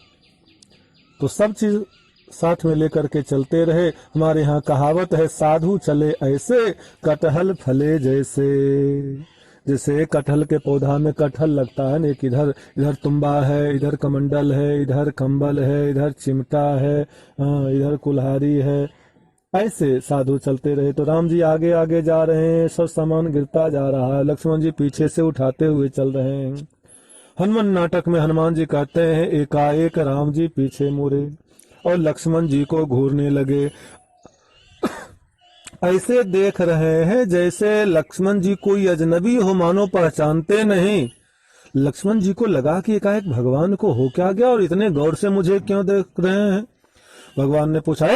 तो सब चीज साथ में लेकर के चलते रहे। हमारे यहाँ कहावत है, साधु चले ऐसे कटहल फले जैसे। जैसे कटहल के पौधा में कटहल लगता है ना, एक इधर इधर तुम्बा है, इधर कमंडल है, इधर कंबल है, इधर चिमटा है, इधर कुल्हाड़ी है। ऐसे साधु चलते रहे। तो राम जी आगे आगे जा रहे हैं, सब सामान गिरता जा रहा है, लक्ष्मण जी पीछे से उठाते हुए चल रहे हैं। हनुमान नाटक में हनुमान जी कहते हैं, एकाएक राम जी पीछे मुड़े और लक्ष्मण जी को घूरने लगे। ऐसे देख रहे हैं जैसे लक्ष्मण जी कोई अजनबी हो, मानो पहचानते नहीं। लक्ष्मण जी को लगा कि एकाएक भगवान को हो क्या गया और इतने गौर से मुझे क्यों देख रहे हैं। भगवान ने पूछा,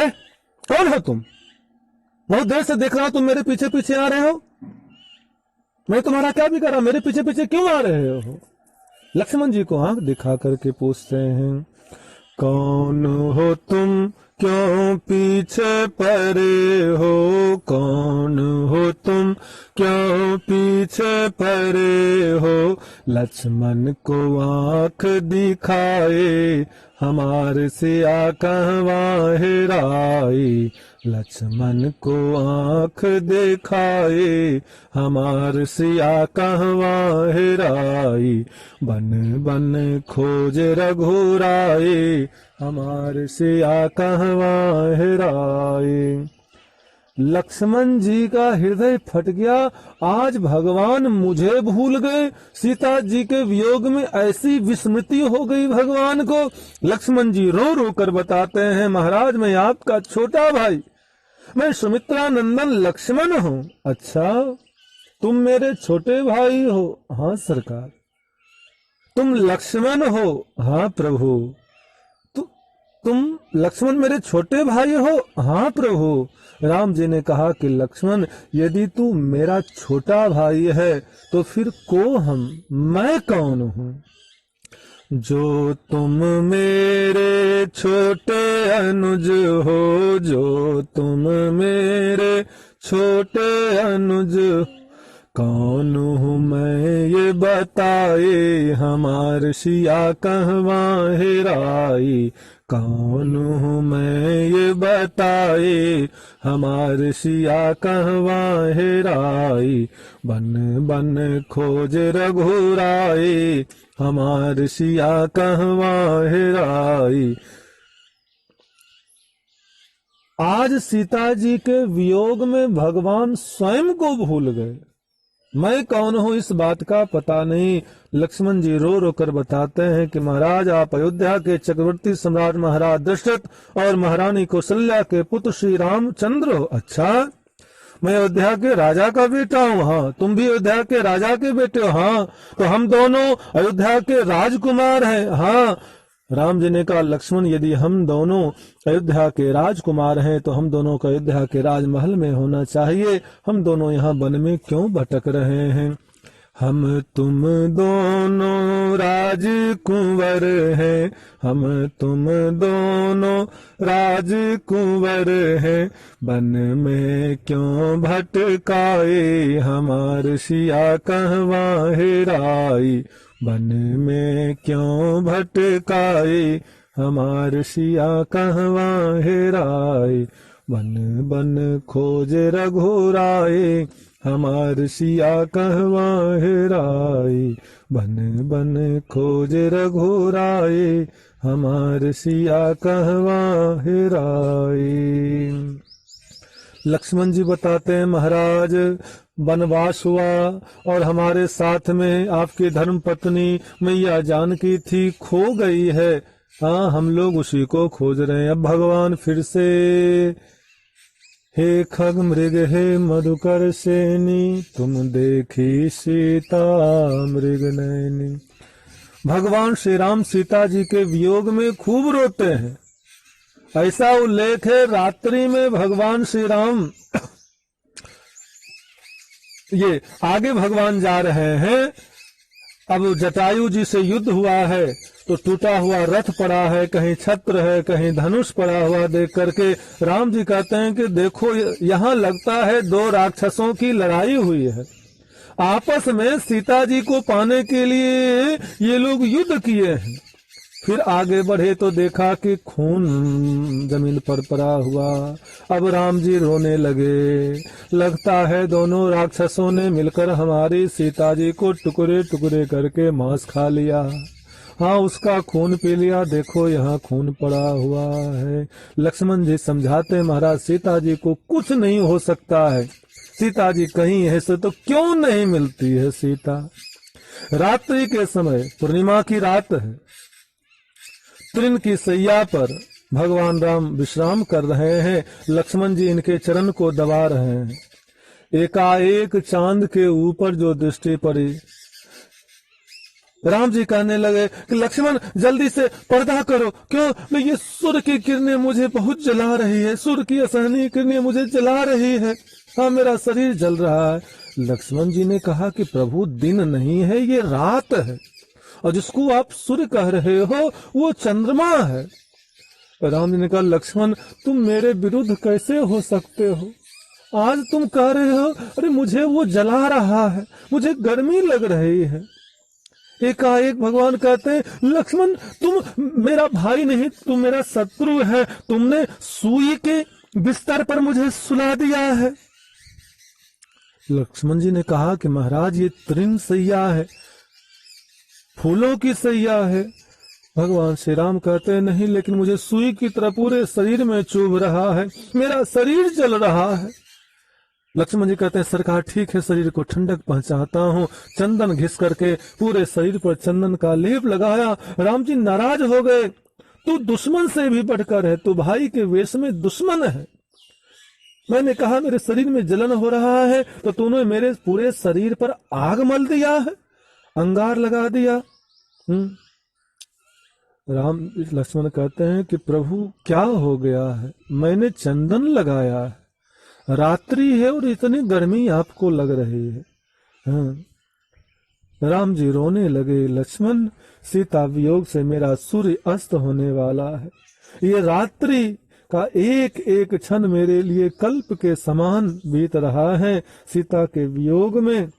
कौन हो तुम? बहुत देर से देख रहा हूं तुम मेरे पीछे पीछे आ रहे हो। मैं तुम्हारा क्या भी कर रहा, मेरे पीछे पीछे क्यों आ रहे हो? लक्ष्मण जी को आंख दिखा करके पूछते हैं, कौन हो तुम, क्यों पीछे परे हो? कौन हो तुम, क्यों पीछे परे हो? लक्ष्मण को आंख दिखाए, हमारे सिया कहवा हेराई। लक्ष्मण को आंख दिखाए, हमार सिया कहवा हेराई। बन बन खोज रघुराई, हमार सिया कहवा हेराई। लक्ष्मण जी का हृदय फट गया। आज भगवान मुझे भूल गए। सीता जी के वियोग में ऐसी विस्मृति हो गई भगवान को। लक्ष्मण जी रो रो कर बताते हैं, महाराज मैं आपका छोटा भाई, मैं सुमित्रा नंदन लक्ष्मण हूँ। अच्छा, तुम मेरे छोटे भाई हो? हाँ सरकार। तुम लक्ष्मण हो? हाँ प्रभु। तुम लक्ष्मण मेरे छोटे भाई हो? हाँ प्रभु। राम जी ने कहा कि लक्ष्मण, यदि तू मेरा छोटा भाई है तो फिर को हम, मैं कौन हूँ? जो तुम मेरे छोटे अनुज हो, जो तुम मेरे छोटे अनुज, कौन हूँ मैं ये बताए, हमार सिया कहवा हेराई। कौन हूँ मैं ये बताए, हमार सिया कहवा हेराई। बन बन खोज रघुराए, हमार सिया कहवा हेराई। आज सीता जी के वियोग में भगवान स्वयं को भूल गए। मैं कौन हूँ इस बात का पता नहीं। लक्ष्मण जी रो रो कर बताते हैं कि महाराज, आप अयोध्या के चक्रवर्ती सम्राट महाराज दशरथ और महारानी कौशल्या के पुत्र श्री रामचंद्र हो। अच्छा, मैं अयोध्या के राजा का बेटा हूँ। हाँ, तुम भी अयोध्या के राजा के बेटे हो। हाँ, तो हम दोनों अयोध्या के राजकुमार हैं। हाँ, राम जी ने कहा, लक्ष्मण, यदि हम दोनों अयोध्या के राजकुमार हैं तो हम दोनों को अयोध्या के राजमहल में होना चाहिए। हम दोनों यहाँ वन में क्यों भटक रहे हैं? हम तुम दोनों राजकुंवर हैं, हम तुम दोनों राजकुंवर हैं। वन में क्यों भटकाए, हमार सिया कहवा हेराई। वन में क्यों भटकाए, हमार सिया कहवा हेराई। बन बन खोज रघुराए, हमार सिया कहवा हेराई। बन बन खोज रघुराए, हमार सिया कहवा हेराई। लक्ष्मण जी बताते हैं, महाराज, वनवास हुआ और हमारे साथ में आपकी धर्म पत्नी मैया जानकी थी, खो गई है। हाँ, हम लोग उसी को खोज रहे हैं। अब भगवान फिर से, हे खग मृग हे मधुकर सेनी, तुम देखी सीता मृग नैनी। भगवान श्री राम सीता जी के वियोग में खूब रोते हैं। ऐसा उल्लेख है, रात्रि में भगवान श्री राम, ये आगे भगवान जा रहे हैं। अब जटायु जी से युद्ध हुआ है तो टूटा हुआ रथ पड़ा है, कहीं छत्र है, कहीं धनुष पड़ा हुआ देख करके राम जी कहते हैं कि देखो, यहाँ लगता है दो राक्षसों की लड़ाई हुई है। आपस में सीता जी को पाने के लिए ये लोग युद्ध किए हैं। फिर आगे बढ़े तो देखा कि खून जमीन पर पड़ा हुआ। अब राम जी रोने लगे, लगता है दोनों राक्षसों ने मिलकर हमारी सीता जी को टुकड़े टुकड़े करके मांस खा लिया। हाँ, उसका खून पी लिया, देखो यहाँ खून पड़ा हुआ है। लक्ष्मण जी समझाते, महाराज सीता जी को कुछ नहीं हो सकता है, सीता जी कहीं है से तो क्यों नहीं मिलती है सीता। रात्रि के समय, पूर्णिमा की रात है, तृण की सैया पर भगवान राम विश्राम कर रहे हैं। लक्ष्मण जी इनके चरण को दबा रहे हैं। एकाएक चांद के ऊपर जो दृष्टि पड़ी, राम जी कहने लगे कि लक्ष्मण जल्दी से पर्दा करो, क्यों ये सूर्य की किरणें मुझे बहुत जला रही है, सूर्य की असहनीय किरणें मुझे जला रही है। हाँ, मेरा शरीर जल रहा है। लक्ष्मण जी ने कहा कि प्रभु, दिन नहीं है, ये रात है, और जिसको आप सूर्य कह रहे हो वो चंद्रमा है। राम जी ने कहा, लक्ष्मण तुम मेरे विरुद्ध कैसे हो सकते हो? आज तुम कह रहे हो अरे मुझे वो जला रहा है, मुझे गर्मी लग रही है। एकाएक भगवान कहते हैं, लक्ष्मण तुम मेरा भाई नहीं, तुम मेरा शत्रु है। तुमने सुई के बिस्तर पर मुझे सुला दिया है। लक्ष्मण जी ने कहा कि महाराज, ये तृण सैया है, फूलों की सैया है। भगवान श्री राम कहते हैं, नहीं, लेकिन मुझे सुई की तरह पूरे शरीर में चुभ रहा है, मेरा शरीर जल रहा है। लक्ष्मण जी कहते हैं, सरकार ठीक है, शरीर को ठंडक पहुंचाता हूँ। चंदन घिस करके पूरे शरीर पर चंदन का लेप लगाया। राम जी नाराज हो गए, तू दुश्मन से भी बढ़कर है, तू भाई के वेश में दुश्मन है। मैंने कहा मेरे शरीर में जलन हो रहा है तो तूने मेरे पूरे शरीर पर आग मल दिया है, अंगार लगा दिया। राम लक्ष्मण कहते हैं कि प्रभु क्या हो गया है, मैंने चंदन लगाया है, रात्रि है और इतनी गर्मी आपको लग रही है। राम जी रोने लगे, लक्ष्मण सीता वियोग से मेरा सूर्य अस्त होने वाला है, ये रात्रि का एक एक क्षण मेरे लिए कल्प के समान बीत रहा है। सीता के वियोग में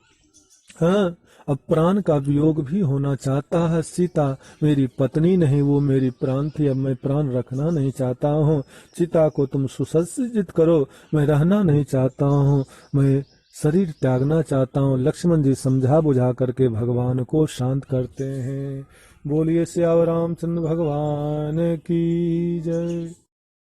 हाँ, अब प्राण का वियोग भी होना चाहता है। सीता मेरी पत्नी नहीं, वो मेरी प्राण थी। अब मैं प्राण रखना नहीं चाहता हूँ। चिता को तुम सुसज्जित करो, मैं रहना नहीं चाहता हूँ, मैं शरीर त्यागना चाहता हूँ। लक्ष्मण जी समझा बुझा करके भगवान को शांत करते हैं। बोलिए सियावर रामचंद्र भगवान की जय।